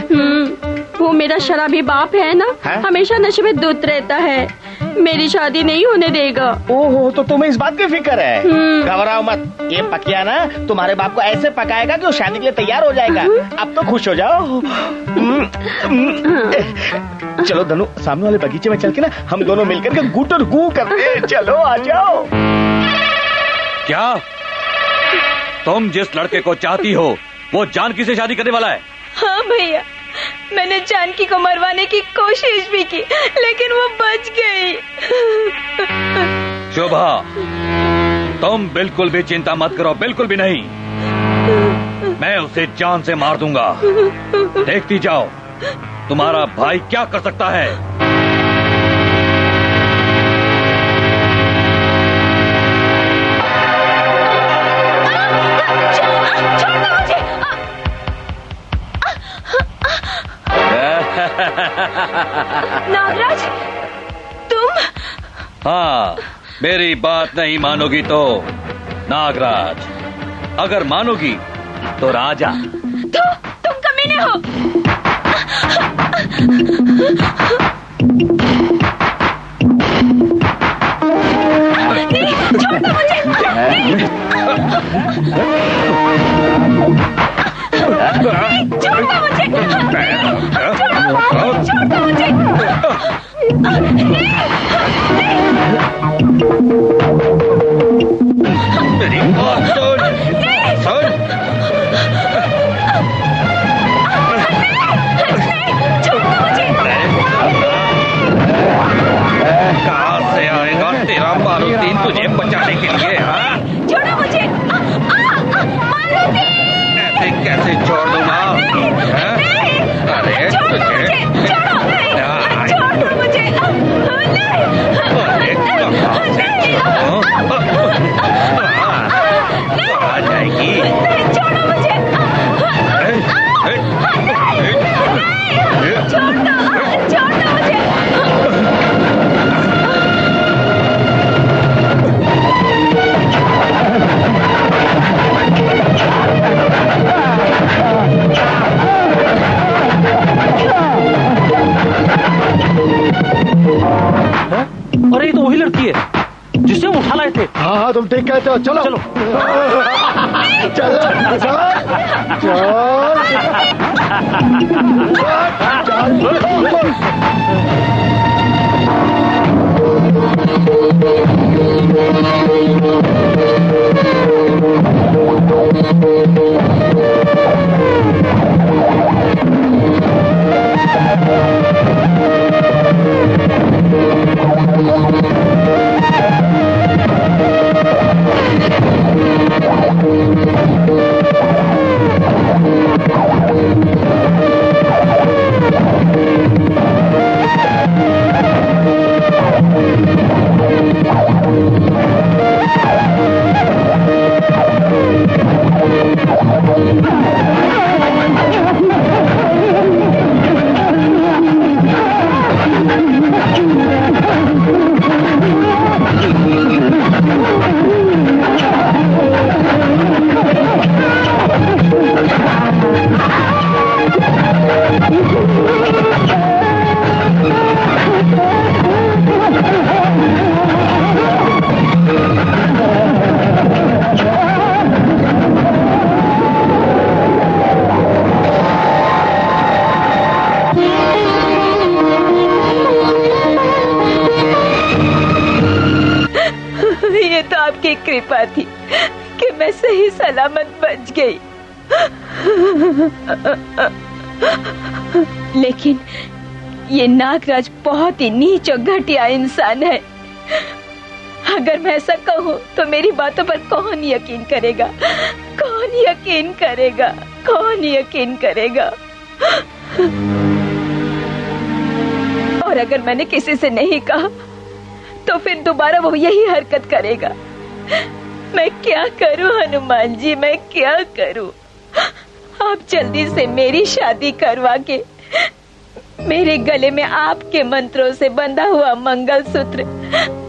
वो मेरा शराबी बाप है ना, हमेशा नशे में धुत रहता है, मेरी शादी नहीं होने देगा। ओहो, तो तुम्हें इस बात की फिक्र है? घबराओ मत, ये पकिया ना तुम्हारे बाप को ऐसे पकाएगा कि वो शादी के लिए तैयार हो जाएगा। अब तो खुश हो जाओ। चलो धनु, सामने वाले बगीचे में चल के ना हम दोनों मिलकर के गूट और गू करते हैं। चलो आ जाओ। क्या तुम जिस लड़के को चाहती हो वो जानकी से शादी करने वाला है? हाँ भैया, मैंने जानकी को मरवाने की कोशिश भी की, लेकिन वो बच गई। शोभा, तुम बिल्कुल भी चिंता मत करो, बिल्कुल भी नहीं। मैं उसे जान से मार दूंगा। देखती जाओ तुम्हारा भाई क्या कर सकता है। नागराज, तुम? हाँ, मेरी बात नहीं मानोगी तो नागराज, अगर मानोगी तो राजा। तो तुम कमीने हो। नहीं, छोड़ दो मुझे। छोड़ दो मुझे। छोड़ दो मुझे। मेरी बात सुन। कहाँ से आएगा तेरा मारुति तुझे बचाने के लिए? हाँ, छोड़ो मुझे। ऐसे कैसे छोड़ दूंगा? अरे तुझे छोड़ो मुझे। आ जाएगी। छोड़ो मुझे। छोड़ दो मुझे। अरे ये तो वही लड़की है जिसे हम उठा लाए थे। हाँ हाँ, तुम ठीक कहते हो। चलो चलो आपकी कृपा थी कि मैं सही सलामत बच गई। लेकिन ये नागराज बहुत ही नीच और घटिया इंसान है। अगर मैं ऐसा कहूँ तो मेरी बातों पर कौन यकीन करेगा? कौन यकीन करेगा? कौन यकीन करेगा? और अगर मैंने किसी से नहीं कहा तो फिर दोबारा वो यही हरकत करेगा। मैं क्या करूं हनुमान जी, मैं क्या करूं? आप जल्दी से मेरी शादी करवा के मेरे गले में आपके मंत्रों से बंधा हुआ मंगलसूत्र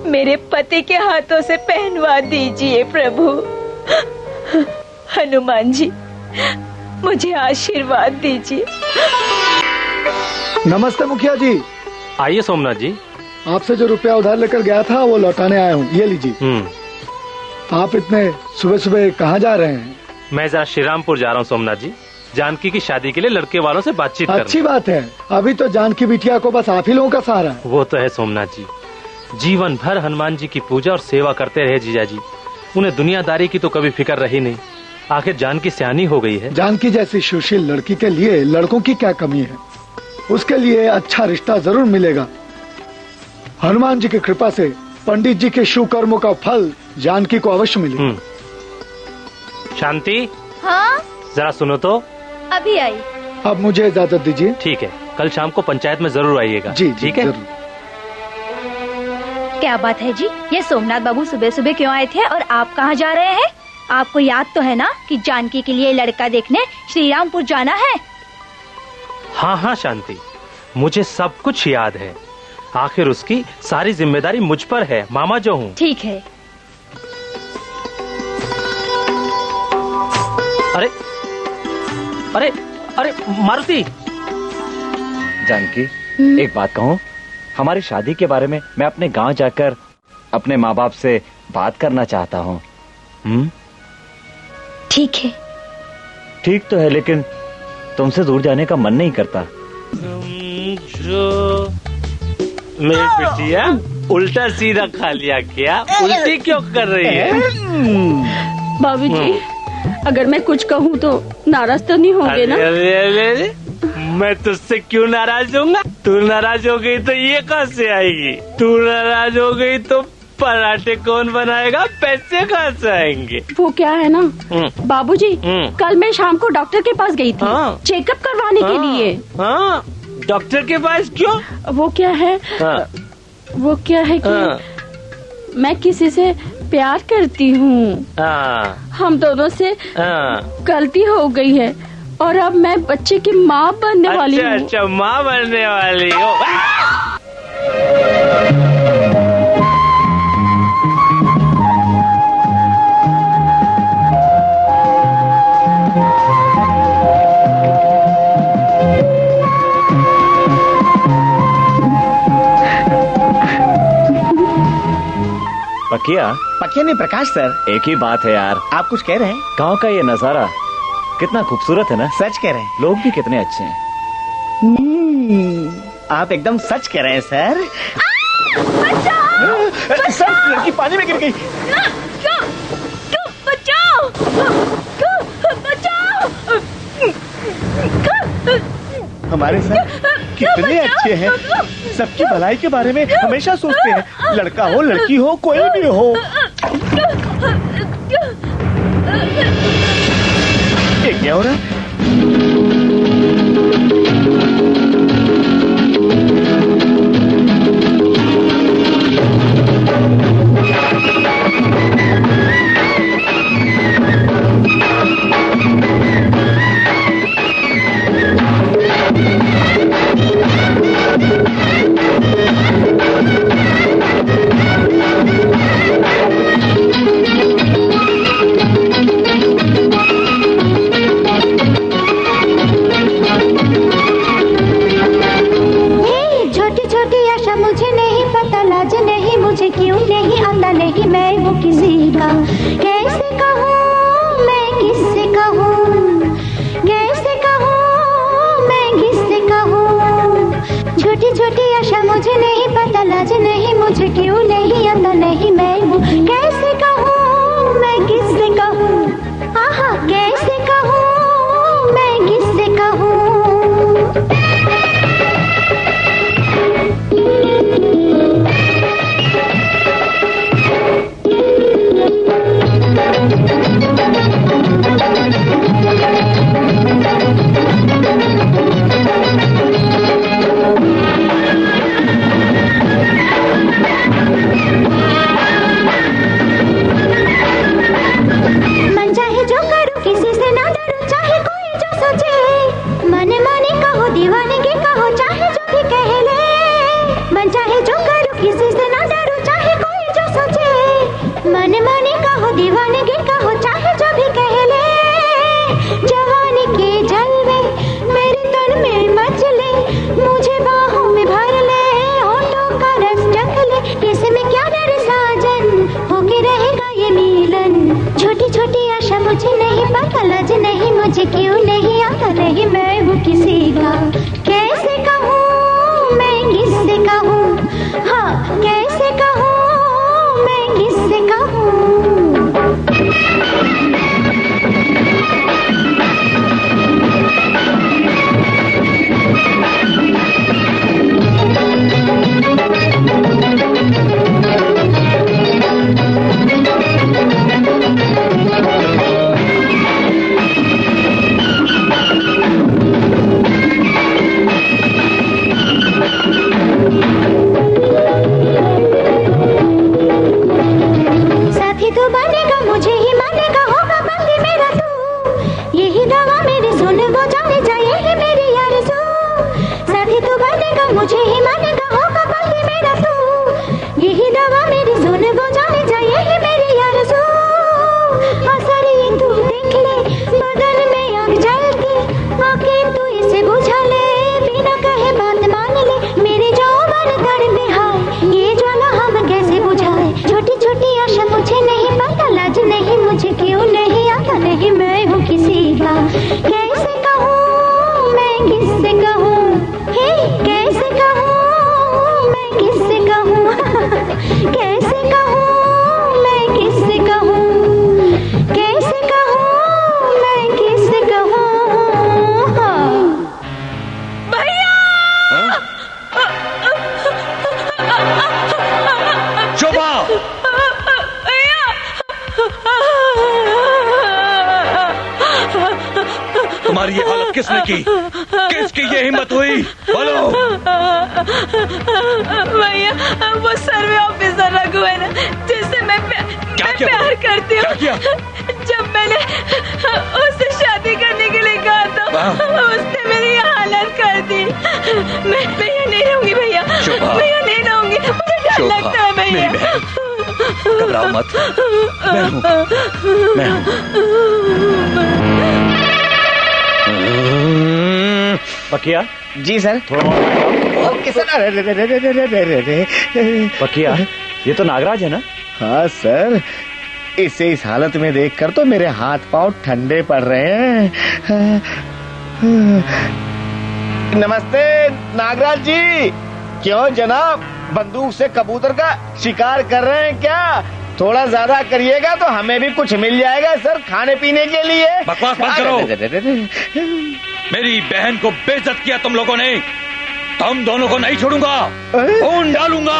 मेरे पति के हाथों से पहनवा दीजिए प्रभु। हनुमान जी, मुझे आशीर्वाद दीजिए। नमस्ते मुखिया जी। आइए सोमनाथ जी। आपसे जो रुपया उधार लेकर गया था वो लौटाने आया हूँ, ये लीजिए। आप इतने सुबह सुबह कहाँ जा रहे हैं? मैं जरा श्रीरामपुर जा रहा हूँ सोमनाथ जी, जानकी की शादी के लिए लड़के वालों से बातचीत करने। अच्छी बात है, अभी तो जानकी बिटिया को बस आप ही लोगों का सहारा है। वो तो है सोमनाथ जी, जीवन भर हनुमान जी की पूजा और सेवा करते रहे जीजा जी, उन्हें दुनियादारी की तो कभी फिक्र रही नहीं। आखिर जानकी सियानी हो गई है। जानकी जैसी सुशील लड़की के लिए लड़कों की क्या कमी है? उसके लिए अच्छा रिश्ता जरूर मिलेगा। हनुमान जी की कृपा से पंडित जी के शुभ कर्मों का फल जानकी को अवश्य मिले। शांति, हाँ जरा सुनो तो। अभी आई। अब मुझे इजाजत दीजिए। ठीक है, कल शाम को पंचायत में जरूर आइएगा। जी, ठीक है। जरूर। क्या बात है जी, ये सोमनाथ बाबू सुबह सुबह क्यों आए थे और आप कहाँ जा रहे हैं? आपको याद तो है ना कि जानकी के लिए लड़का देखने श्रीरामपुर जाना है। हाँ हाँ शांति, मुझे सब कुछ याद है। आखिर उसकी सारी जिम्मेदारी मुझ पर है, मामा जो हूँ। ठीक है। अरे अरे अरे मारुति। जानकी, एक बात कहूँ, हमारी शादी के बारे में मैं अपने गांव जाकर अपने माँ बाप से बात करना चाहता हूँ। ठीक है। ठीक तो है, लेकिन तुमसे दूर जाने का मन नहीं करता। मेरी बिटिया उल्टा सीधा खा लिया क्या? उल्टी क्यों कर रही है? बाबूजी, अगर मैं कुछ कहूँ तो नाराज तो नहीं होंगे ना? अरे अरे अरे, मैं तुझसे क्यों नाराज होऊंगा? तू नाराज हो गई तो ये कहाँ से आएगी? तू नाराज हो गई तो पराठे कौन बनाएगा? पैसे कहाँ से आएंगे? वो क्या है ना बाबूजी, कल मैं शाम को डॉक्टर के पास गई थी चेकअप करवाने के लिए। हाँ, डॉक्टर के पास क्यों? वो क्या है, वो क्या है कि मैं किसी से प्यार करती हूँ। हम दोनों से गलती हो गई है और अब मैं बच्चे की माँ बनने वाली हूँ। अच्छा, माँ बनने वाली हो। पकिया नहीं प्रकाश सर। एक ही बात है यार। आप कुछ कह रहे हैं? गांव का ये नजारा कितना खूबसूरत है ना। सच कह रहे हैं। लोग भी कितने अच्छे हैं। आप एकदम सच कह रहे हैं सर। सर, लड़की पानी में गिर गई। बचाओ, बचाओ। हमारे सर कितने अच्छे हैं, सबकी भलाई के बारे में हमेशा सोचते हैं। लड़का हो लड़की हो कोई भी हो। ये क्या हो रहा है? करने की? किसकी ये हिम्मत हुई? बोलो। भैया, वो सर्वे ऑफिसर रघु है ना, जिससे मैं प्यार करती हूँ। जब मैंने उससे शादी करने के लिए कहा था, उसने मेरी ये हालत कर दी। मैं यहाँ नहीं रहूंगी भैया, मैं यहाँ नहीं रहूंगी, मुझे डर लगता है भैया। घबराओ मत, मैं हूँ। पकिया जी सर। Okay sir. पकिया, ये तो नागराज है ना? हाँ सर, इसे इस हालत में देखकर तो मेरे हाथ पांव ठंडे पड़ रहे हैं। नमस्ते नागराज जी। क्यों जनाब, बंदूक से कबूतर का शिकार कर रहे हैं क्या? थोड़ा ज्यादा करिएगा तो हमें भी कुछ मिल जाएगा सर, खाने पीने के लिए। बकवास मत करो। मेरी बहन को बेइज्जत किया तुम लोगों ने। तुम दोनों को नहीं छोड़ूंगा, खून डालूंगा।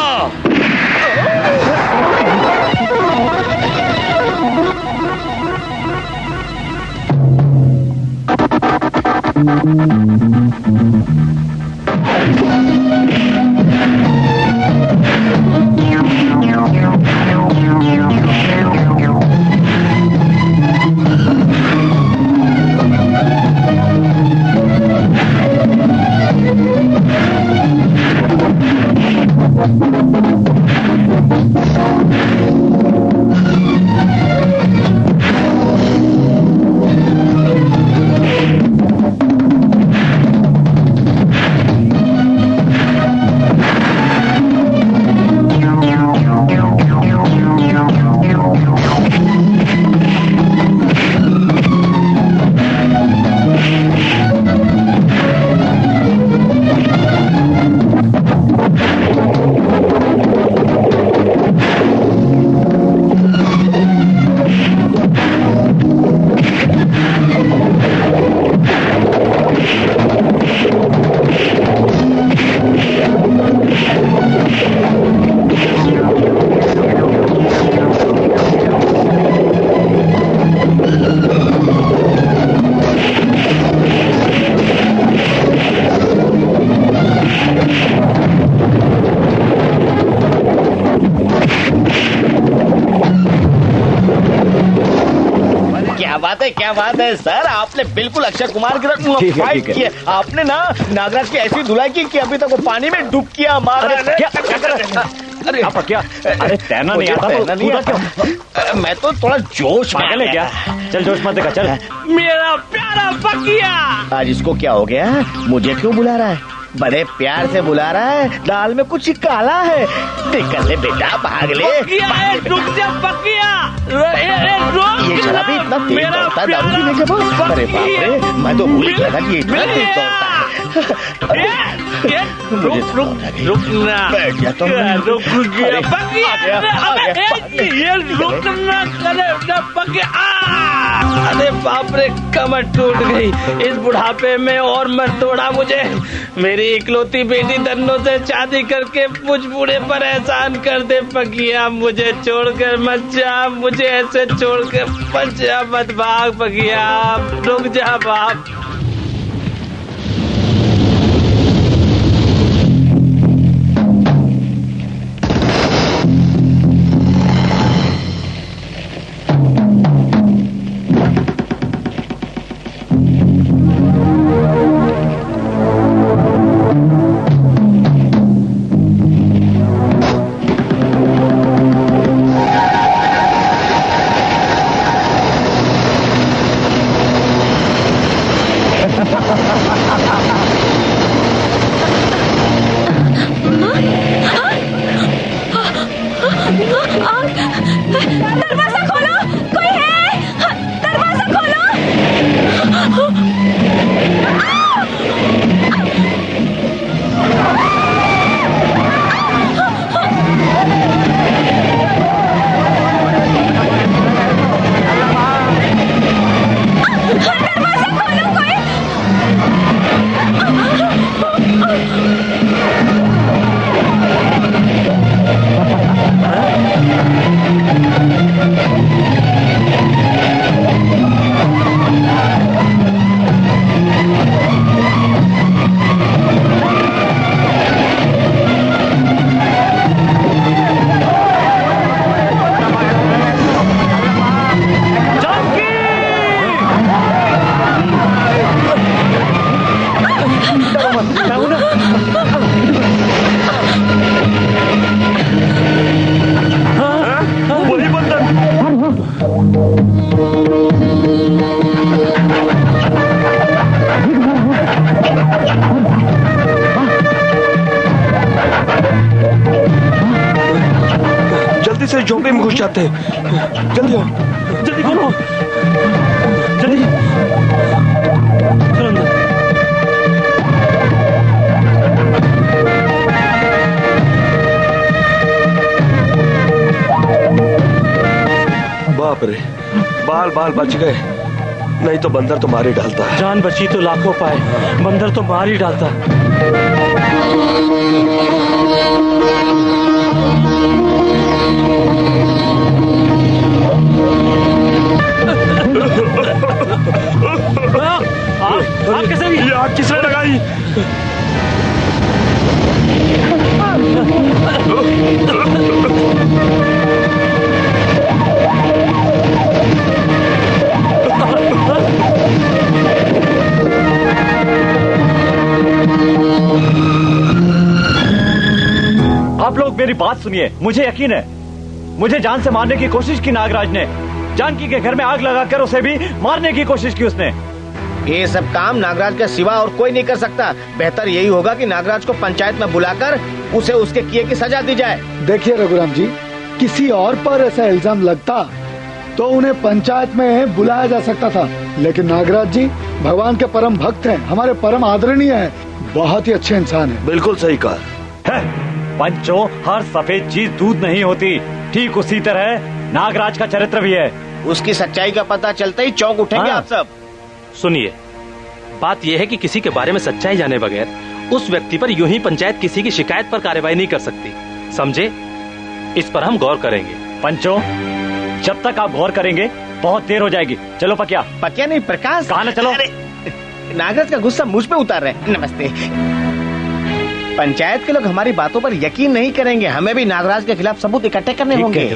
क्या बात है सर, आपने बिल्कुल अक्षय कुमार की तरह फाइट किया। आपने ना नागराज की ऐसी धुलाई की कि अभी तक वो पानी में डुबकी मार रहे। अरे क्या? अरे तैरना नहीं आता तो कूदा क्यों? मैं तो थोड़ा जोश में पागल है क्या? चल जोश मत देखा, चल। मेरा प्यारा पकिया, आज इसको क्या हो गया? मुझे क्यों बुला रहा है? बड़े प्यार से बुला रहा है। दाल में कुछ काला है। निकल ले बेटा, भाग ले। रुक जा पकिया। ये शराबी इतना तेज दौड़ता है दारू पीने के बाद? अरे बाप रे, मैं तो भूल गया था कि इतना तेज दौड़ता है। रुकना, बैठ जा तुम। अरे बाप रे, कमर टूट गई इस बुढ़ापे में और मर तोड़ा मुझे। मेरी इकलौती बेटी धन्नो से शादी करके मुझ बूढ़े पर एहसान कर दे पकिया। मुझे छोड़कर मत जा, मुझे ऐसे छोड़कर मत जा, मत भाग पकिया, रुक जा बाप। दरवाजा खोलो, कोई है? दरवाजा खोलो। दरवाजा खोलो कोई। जाते हैं। जल्दी आओ, जल्दी खोलो, जल्दी चलो अंदर। बाप रे, बाल बाल बच गए, नहीं तो बंदर तो मार ही डालता है। जान बची तो लाखों पाए, बंदर तो मार ही डालता। आग कैसे भी? ये आग किसने लगाई? आप लोग मेरी बात सुनिए, मुझे यकीन है मुझे जान से मारने की कोशिश की नागराज ने। जानकी के घर में आग लगाकर उसे भी मारने की कोशिश की उसने। ये सब काम नागराज के सिवा और कोई नहीं कर सकता। बेहतर यही होगा कि नागराज को पंचायत में बुलाकर उसे उसके किए की सजा दी जाए। देखिए रघुराम जी, किसी और पर ऐसा इल्जाम लगता तो उन्हें पंचायत में बुलाया जा सकता था, लेकिन नागराज जी भगवान के परम भक्त हैं, हमारे परम आदरणीय हैं, बहुत ही अच्छे इंसान हैं। बिल्कुल सही कहा। पंचो, हर सफेद चीज दूध नहीं होती, ठीक उसी तरह नागराज का चरित्र भी है। उसकी सच्चाई का पता चलते ही चौंक उठेंगे आप सब। सुनिए, बात यह है कि किसी के बारे में सच्चाई जाने बगैर उस व्यक्ति पर यूं ही पंचायत किसी की शिकायत पर कार्रवाई नहीं कर सकती, समझे? इस पर हम गौर करेंगे। पंचो, जब तक आप गौर करेंगे बहुत देर हो जाएगी। चलो पकिया। पकिया नहीं, प्रकाश। कहा ना, चलो। नागराज का गुस्सा मुझ पे उतार रहे हैं। नमस्ते। पंचायत के लोग हमारी बातों पर यकीन नहीं करेंगे, हमें भी नागराज के खिलाफ सबूत इकट्ठे करने होंगे।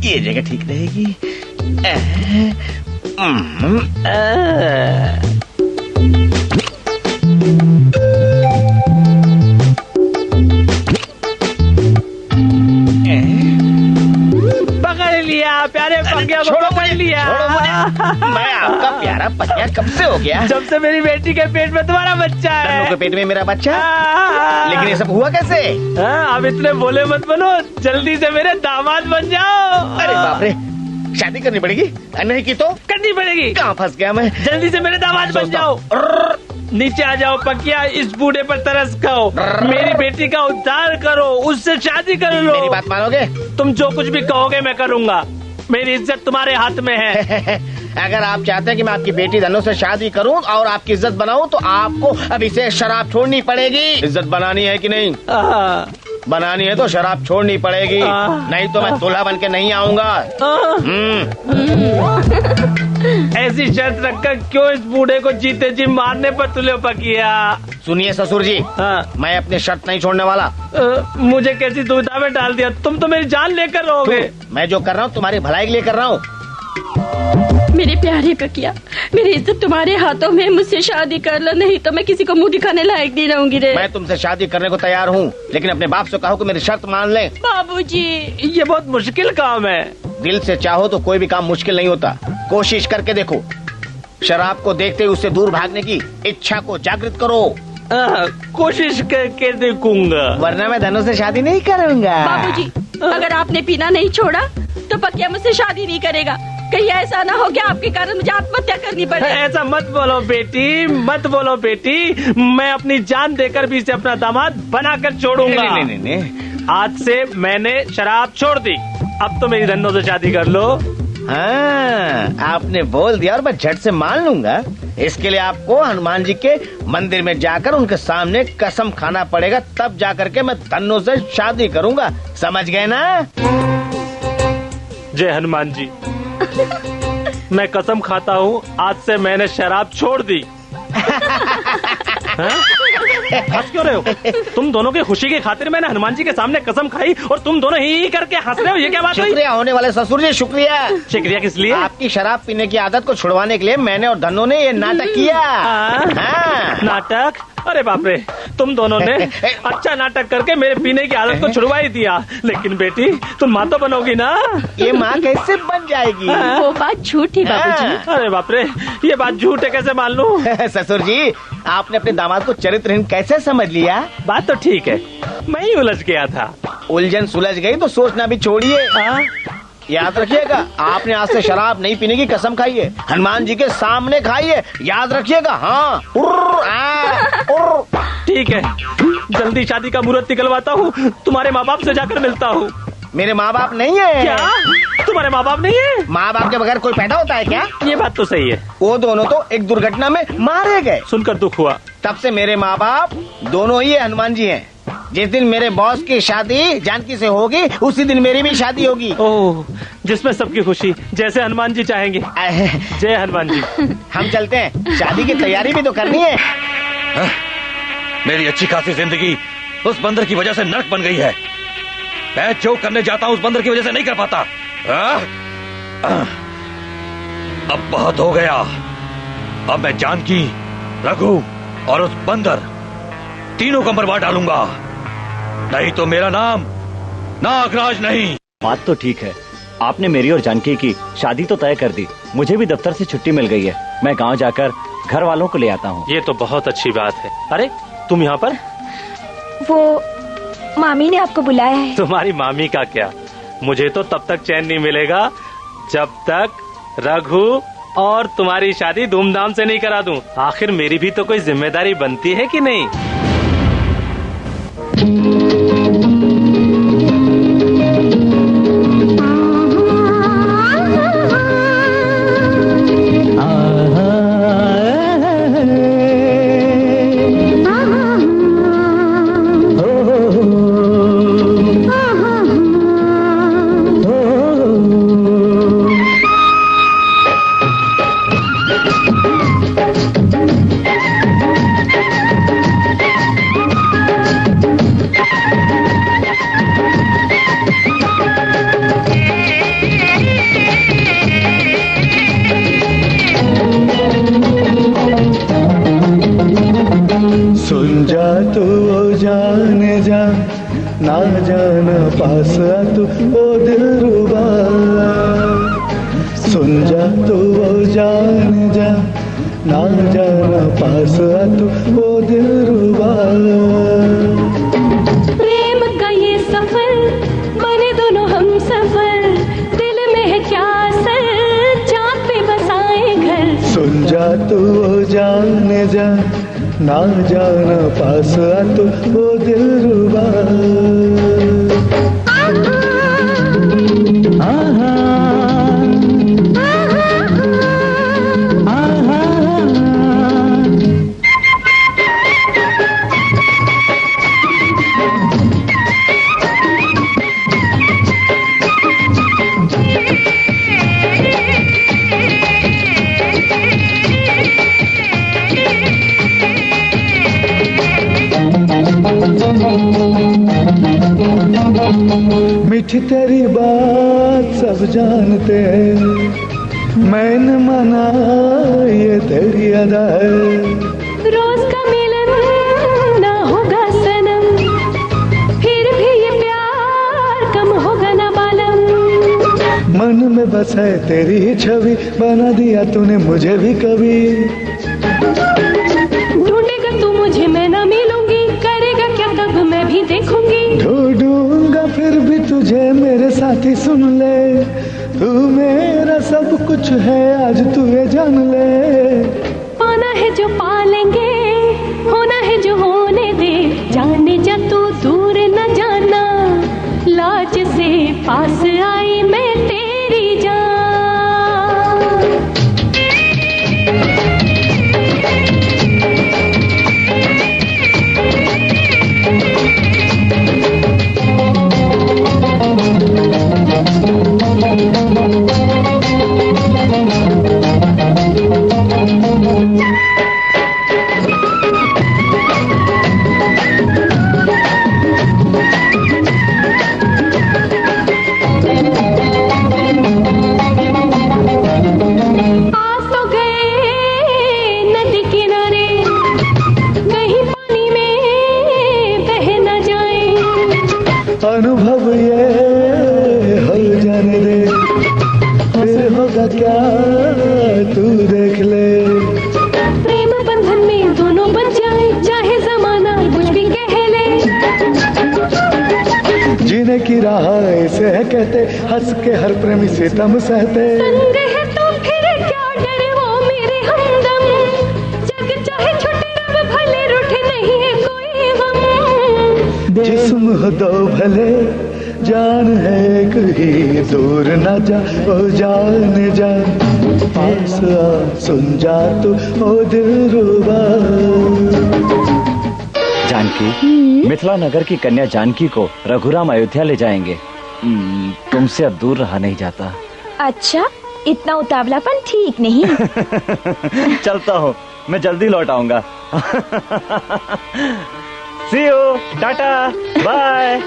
ये जगह ठीक रहेगी। पकड़ लिया प्यारे पकिया को, पकड़ लिया। मैं आपका प्यारा पकिया कब से हो गया? जब से मेरी बेटी के पेट में तुम्हारा बच्चा है। तन्नू के पेट में मेरा बच्चा? लेकिन ये सब हुआ कैसे? अब इतने बोले मत बनो, जल्दी से मेरे दामाद बन जाओ। अरे बाप रे, शादी करनी पड़ेगी? नहीं की तो करनी पड़ेगी। कहाँ फंस गया मैं? जल्दी से मेरे दामाद बन जाओ। नीचे आ जाओ पकिया, इस बूढ़े पर तरस खाओ, मेरी बेटी का उद्धार करो, उससे शादी कर लो। मेरी बात मानोगे? तुम जो कुछ भी कहोगे मैं करूँगा, मेरी इज्जत तुम्हारे हाथ में है। अगर आप चाहते हैं कि मैं आपकी बेटी धनो से शादी करूं और आपकी इज्जत बनाऊं तो आपको अभी से शराब छोड़नी पड़ेगी। इज्जत बनानी है कि नहीं? बनानी है तो शराब छोड़नी पड़ेगी, नहीं तो मैं दूल्हा बन के नहीं आऊंगा। ऐसी शर्त रखकर क्यों इस बूढ़े को जीते जी मारने पर तुले पकिया? सुनिए ससुर जी, मैं अपनी शर्त नहीं छोड़ने वाला। मुझे कैसी दुविधा में डाल दिया, तुम तो मेरी जान लेकर रहोगे। मैं जो कर रहा हूँ तुम्हारी भलाई के लिए कर रहा हूँ। मेरे प्यारे ककिया, मेरी इज्जत तुम्हारे हाथों में, मुझसे शादी कर लो, नहीं तो मैं किसी को मुंह दिखाने लायक नहीं रहूंगी रे। मैं तुमसे शादी करने को तैयार हूँ, लेकिन अपने बाप से कहो कि मेरी शर्त मान ले। बाबूजी, ये बहुत मुश्किल काम है। दिल से चाहो तो कोई भी काम मुश्किल नहीं होता, कोशिश करके देखो। शराब को देखते ही उससे दूर भागने की इच्छा को जागृत करो। कोशिश करके देखूंगा, वरना मैं धनु से शादी नहीं करूंगा। बाबूजी, अगर आपने पीना नहीं छोड़ा तो पक्या मुझसे शादी नहीं करेगा। कहीं ऐसा ना हो कि आपके कारण मुझे आत्महत्या करनी पड़े। ऐसा मत बोलो बेटी, मत बोलो बेटी। मैं अपनी जान देकर भी इसे अपना दामाद बनाकर छोड़ूंगा। नहीं। आज से मैंने शराब छोड़ दी, अब तो मेरी धन्नो से शादी कर लो। हाँ, आपने बोल दिया और मैं झट से मान लूंगा। इसके लिए आपको हनुमान जी के मंदिर में जाकर उनके सामने कसम खाना पड़ेगा, तब जाकर के मैं धन्नो से शादी करूंगा। समझ गए ना? जय हनुमान जी। मैं कसम खाता हूँ, आज से मैंने शराब छोड़ दी। हंस क्यों रहे हो? तुम दोनों की खुशी की खातिर मैंने हनुमान जी के सामने कसम खाई और तुम दोनों ही करके हंस रहे हो, ये क्या बात हुई? शुक्रिया होने वाले ससुर जी, शुक्रिया। शुक्रिया किस लिए? आपकी शराब पीने की आदत को छुड़वाने के लिए मैंने और धन्नो ने ये नाटक किया। हाँ। नाटक? अरे बाप रे, तुम दोनों ने अच्छा नाटक करके मेरे पीने की आदत को छुड़वा ही दिया। लेकिन बेटी, तुम माँ तो बनोगी ना? ये माँ कैसे बन जाएगी? वो बात झूठी बाबूजी। अरे बाप रे, ये बात झूठ है, कैसे मान लूं? ससुर जी, आपने अपने दामाद को चरित्रहीन कैसे समझ लिया? बात तो ठीक है, मैं ही उलझ गया था। उलझन सुलझ गई तो सोचना भी छोड़िए। याद रखिएगा, आपने आज से शराब नहीं पीने की कसम खाई है, हनुमान जी के सामने खाई है, याद रखिएगा। हाँ। ठीक है, जल्दी शादी का मुहूर्त निकलवाता हूँ, तुम्हारे माँ बाप से जाकर मिलता हूँ। मेरे माँ बाप नहीं है। क्या? तुम्हारे माँ बाप नहीं है? माँ बाप के बगैर कोई पैदा होता है क्या? ये बात तो सही है। वो दोनों तो एक दुर्घटना में मारे गए। सुनकर दुख हुआ। तब से मेरे माँ बाप दोनों ही हनुमान जी हैं। जिस दिन मेरे बॉस की शादी जानकी से होगी, उसी दिन मेरी भी शादी होगी। ओह, जिसमें सबकी खुशी, जैसे हनुमान जी चाहेंगे। जय हनुमान जी। हम चलते हैं, शादी की तैयारी भी तो करनी है। मेरी अच्छी खासी जिंदगी उस बंदर की वजह से नर्क बन गई है। मैं जो करने जाता हूँ उस बंदर की वजह से नहीं कर पाता। अब बहुत हो गया। अब मैं जानकी, रघु और उस बंदर तीनों को मरवा डालूंगा, नहीं तो मेरा नाम नागराज नहीं। बात तो ठीक है, आपने मेरी और जानकी की शादी तो तय कर दी। मुझे भी दफ्तर से छुट्टी मिल गई है, मैं गांव जाकर घर वालों को ले आता हूँ। ये तो बहुत अच्छी बात है। अरे तुम यहाँ पर? वो मामी ने आपको बुलाया है। तुम्हारी मामी का क्या, मुझे तो तब तक चैन नहीं मिलेगा जब तक रघु और तुम्हारी शादी धूमधाम से नहीं करा दूं। आखिर मेरी भी तो कोई जिम्मेदारी बनती है कि नहीं? सुन जा तू ओ जान जा, ना जाना पास आ तू ओ दिलरुबा। सुन जा तू ओ जान जा, ना जाना पास आ तू ओ दिलरुबा। प्रेम का ये सफर बने दोनों हम सफर, दिल में है क्या असर, चाँद पे बसाए घर। सुन जा तू ओ जान जा, ना जाना पास आ तू ओ दिलरुबा। मीठी तेरी बात सब जानते हैं, मैंने मना ये तेरी अदा है। रोज का मिलन ना होगा सनम, फिर भी ये प्यार कम होगा ना बालम। मन में बस है तेरी ही छवि, बना दिया तूने मुझे भी कभी। ढूंढेगा तू मुझे मैं ना मिलूंगी, करेगा क्या तब मैं भी देखूंगी। ढूंढूंगा फिर भी तुझे मेरे साथी, सुन ले तू मेरा सब कुछ है, आज तू ये जान ले। पाना है जो पालेंगे, होना है जो होने दे, जाने जा तू दूर न जाना, लाज से पास आई मैं तेरी जान। अनुभव ये हल जाने दे, फिर होगा क्या तू देख ले। प्रेम बंधन में दोनों बन जाए, चाहे जमाना कुछ भी कह ले। जीने की राह ऐसे है कहते, हंस के हर प्रेमी सितम सहते। संग है तो फिर क्या डर वो मेरे हमदम, जग चाहे छुटे रब भले रूठे नहीं है कोई गम। जिस्म हो दो भले जान है कहीं, दूर न जा ओ जाने जा, पास आ सुन जा तू ओ दिलरुबा। जानकी, मिथिला नगर की कन्या जानकी को रघुराम अयोध्या ले जाएंगे। तुमसे अब दूर रहा नहीं जाता। अच्छा, इतना उतावलापन ठीक नहीं। चलता हूँ, मैं जल्दी लौट आऊंगा। See you, tata, bye.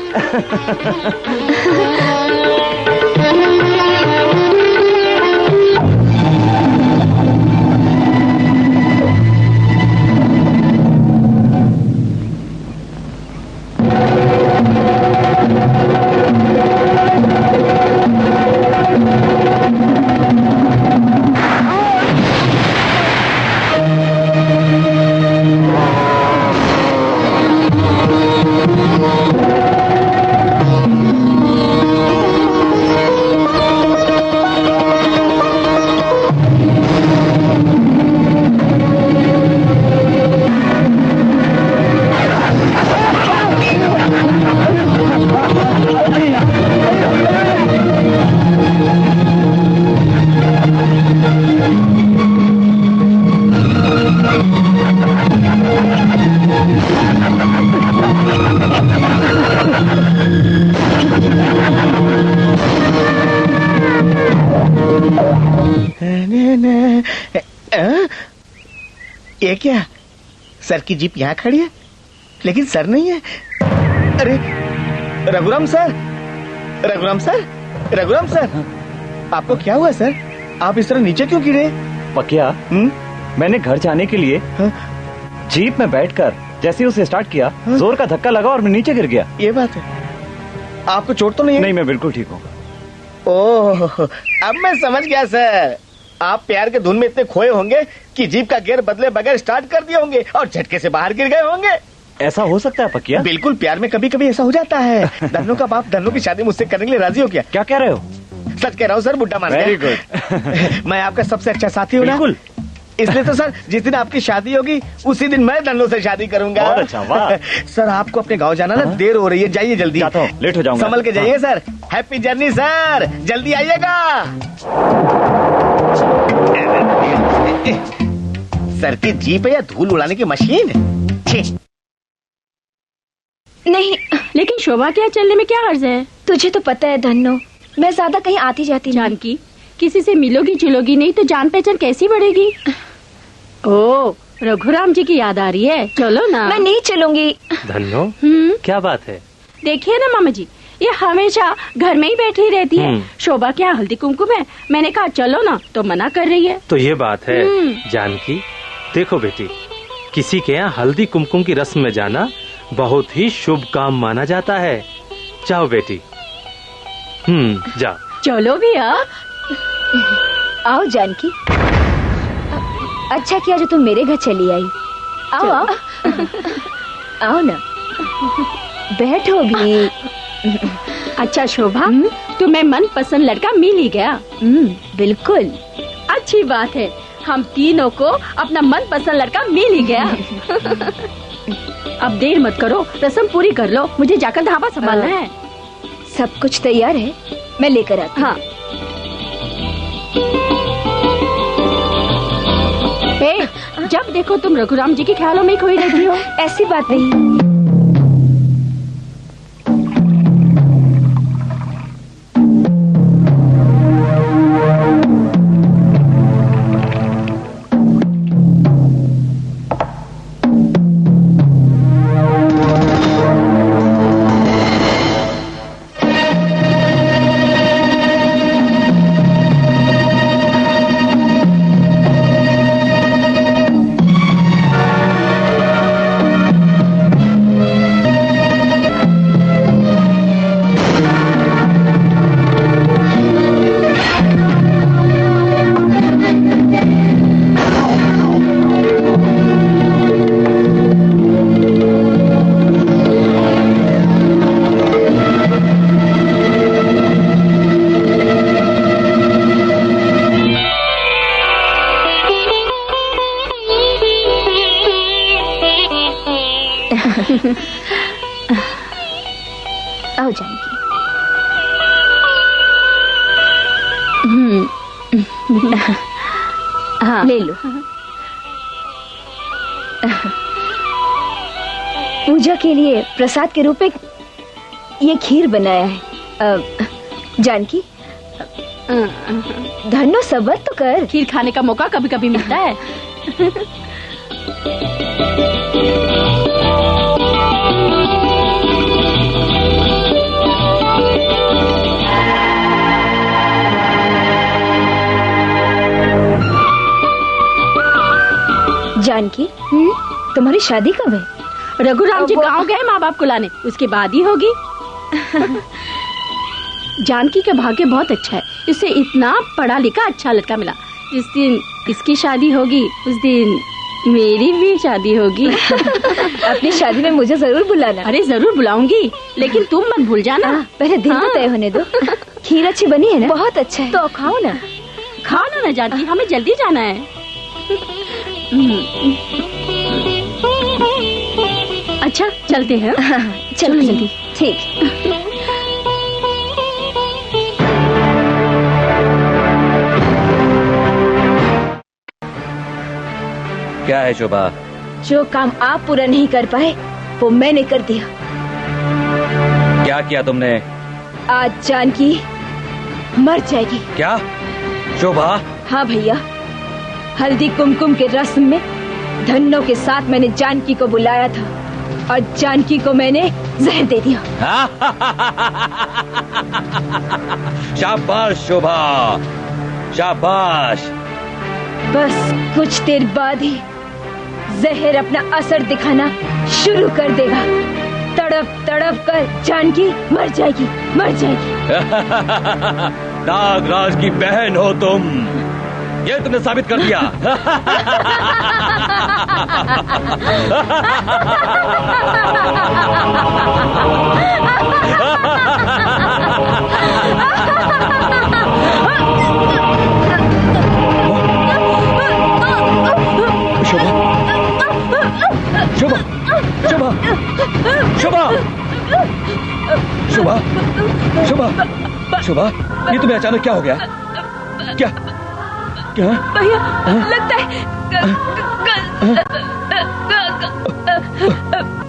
ये क्या, सर की जीप यहाँ खड़ी है लेकिन सर नहीं है। अरे Raghuram sir, Raghuram sir, Raghuram sir, आपको क्या हुआ सर? आप इस तरह नीचे क्यों गिरे? पकिया, मैंने घर जाने के लिए जीप में बैठकर जैसे ही उसे स्टार्ट किया, जोर का धक्का लगा और मैं नीचे गिर गया। ये बात है। आपको चोट तो नहीं है? नहीं, मैं बिल्कुल ठीक हूँ। ओह, अब मैं समझ गया सर। आप प्यार के धुन में इतने खोए होंगे कि जीप का गियर बदले बगैर स्टार्ट कर दिए होंगे और झटके से बाहर गिर गए होंगे। ऐसा हो सकता है पकिया? बिल्कुल, प्यार में कभी कभी ऐसा हो जाता है। धन्नो का बाप धन्नो की शादी मुझसे करने के लिए राजी हो गया। क्या कह रहे हो? सच कह रहा हूँ सर, बुड्ढा मान गया। Very good. मैं आपका सबसे अच्छा साथी हूँ ना? बिल्कुल। इसलिए तो सर, जिस दिन आपकी शादी होगी उसी दिन मैं धन्नो से शादी करूंगा। बहुत अच्छा, वाह। सर, आपको अपने गाँव जाना ना, देर हो रही है, जाइए जल्दी। जाता हूँ, लेट हो जाऊंगा। संभल के जाइए सर। हैप्पी जर्नी सर, जल्दी आइएगा। सर की जीप है या धूल उड़ाने की मशीन? नहीं, लेकिन शोभा के यहाँ चलने में क्या अर्ज है? तुझे तो पता है धन्नो, मैं ज्यादा कहीं आती जाती नहीं। जानकी, किसी से मिलोगी जुलोगी नहीं तो जान पहचान कैसी बढ़ेगी? ओ, रघुराम जी की याद आ रही है, चलो ना। मैं नहीं चलूंगी। धन्नो, क्या बात है? देखिए ना मामा जी, ये हमेशा घर में ही बैठी रहती है। शोभा क्या हल्दी कुमकुम है? मैंने कहा चलो ना, तो मना कर रही है। तो ये बात है जानकी। देखो बेटी, किसी के यहाँ हल्दी कुमकुम की रस्म में जाना बहुत ही शुभ काम माना जाता है। जाओ बेटी, जाओ। चलो भैया। आओ जानकी, अच्छा किया जो तुम मेरे घर चली आई। आओ आओ आओ ना, बैठो भी। अच्छा शोभा, तुम्हें मनपसंद लड़का मिल ही गया? बिल्कुल। अच्छी बात है, हम तीनों को अपना मनपसंद लड़का मिल ही गया। अब देर मत करो, रस्म पूरी कर लो, मुझे जाकर ढाबा संभालना है। सब कुछ तैयार है, मैं लेकर आती हूँ। हाँ। ए, जब देखो तुम रघुराम जी के ख्यालों में खोई रहती हो। ऐसी बात नहीं। आओ जानकी। हाँ ले लो। पूजा के लिए प्रसाद के रूप में ये खीर बनाया है। जानकी, धन्नो सबर तो कर। खीर खाने का मौका कभी कभी मिलता है। जानकी, तुम्हारी शादी कब है? रघुराम जी गांव गए माँ बाप को लाने, उसके बाद ही होगी। जानकी का भाग्य बहुत अच्छा है, इसे इतना पढ़ा लिखा अच्छा लड़का मिला। जिस दिन इसकी शादी होगी उस दिन मेरी भी शादी होगी। अपनी शादी में मुझे जरूर बुलाना। अरे जरूर बुलाऊंगी, लेकिन तुम मत भूल जाना। पहले दिन तो तय होने दो। खीर अच्छी बनी है ना? बहुत अच्छा है। तो खाओ ना। खाओ ना जानकी, हमें जल्दी जाना है। अच्छा चलते हैं। चलो जल्दी। ठीक। क्या है शोभा? जो काम आप पूरा नहीं कर पाए वो मैंने कर दिया। क्या किया तुमने? आज जानकी मर जाएगी। क्या शोभा? हाँ भैया, हल्दी कुमकुम के रस्म में धन्नो के साथ मैंने जानकी को बुलाया था और जानकी को मैंने जहर दे दिया। शाबाश शोभा, शाबाश। बस कुछ देर बाद ही जहर अपना असर दिखाना शुरू कर देगा। तड़प तड़प कर जानकी मर जाएगी, मर जाएगी। नागराज की बहन हो तुम, ये तुमने साबित कर दिया। शोभा, शोभा, शोभा, शोभा, शोभा, शोभा, ये तुम्हें अचानक क्या हो गया? क्या क्या भैया, लगता है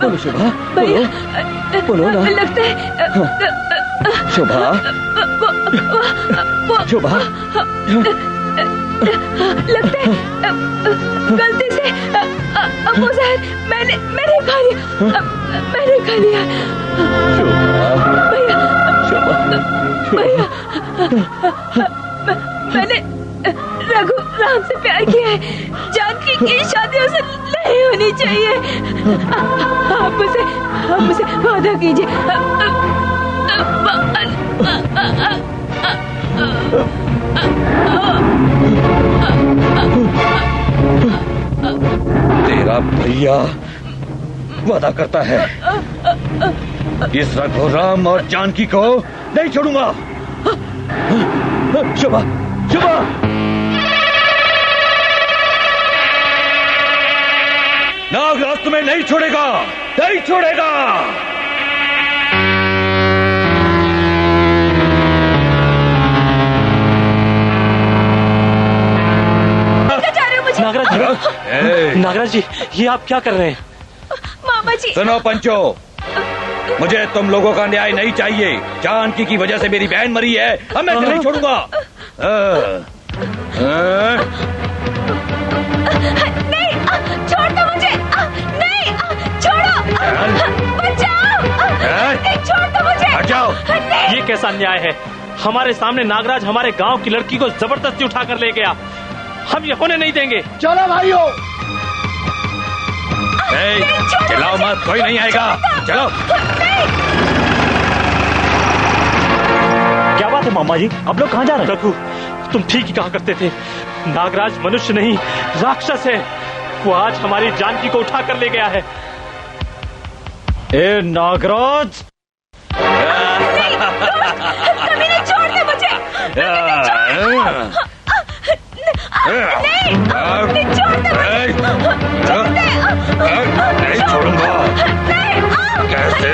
बोलो शोभा, बोलो, बोलो ना। लगता है शोभा, शोभा, लगता है गलती से वो जहर मैंने खा लिया। मैंने खा लिया। शोभा, भैया भैया, मैंने रघु राम से प्यार किया है। जानकी की शादी उससे नहीं होनी चाहिए। आप मुझसे वादा कीजिए। तेरा भैया वादा करता है इस रघुराम और जानकी को नहीं छोड़ूंगा। शुभा, शुभा, नागराज तुम्हें नहीं छोड़ेगा, नहीं छोड़ेगा। नागराज जी, ये आप क्या कर रहे हैं? मामा जी। सुनो पंचो, मुझे तुम लोगों का न्याय नहीं चाहिए। जानकी की वजह से मेरी बहन मरी है, अब मैं इसे नहीं छोड़ूंगा। नहीं, छोड़ दो मुझे। नहीं, छोड़ो, बचाओ। नहीं, छोड़ दो मुझे। हट जाओ। ये कैसा अन्याय है? हमारे सामने नागराज हमारे गांव की लड़की को जबरदस्ती उठाकर ले गया। हम ये होने नहीं देंगे। चलो भाइयों, चलाओ मत, कोई नहीं आएगा। चलो। क्या बात है मामा जी, आप लोग कहाँ जा रहे हैं? रघु, तुम ठीक ही कहा करते थे। नागराज मनुष्य नहीं, राक्षस है। वो आज हमारी जानकी को उठा कर ले गया है। ए नागराज, कभी नहीं छोड़ते मुझे। नहीं छोड़ते मुझे। नहीं छोड़ूंगा। कैसे?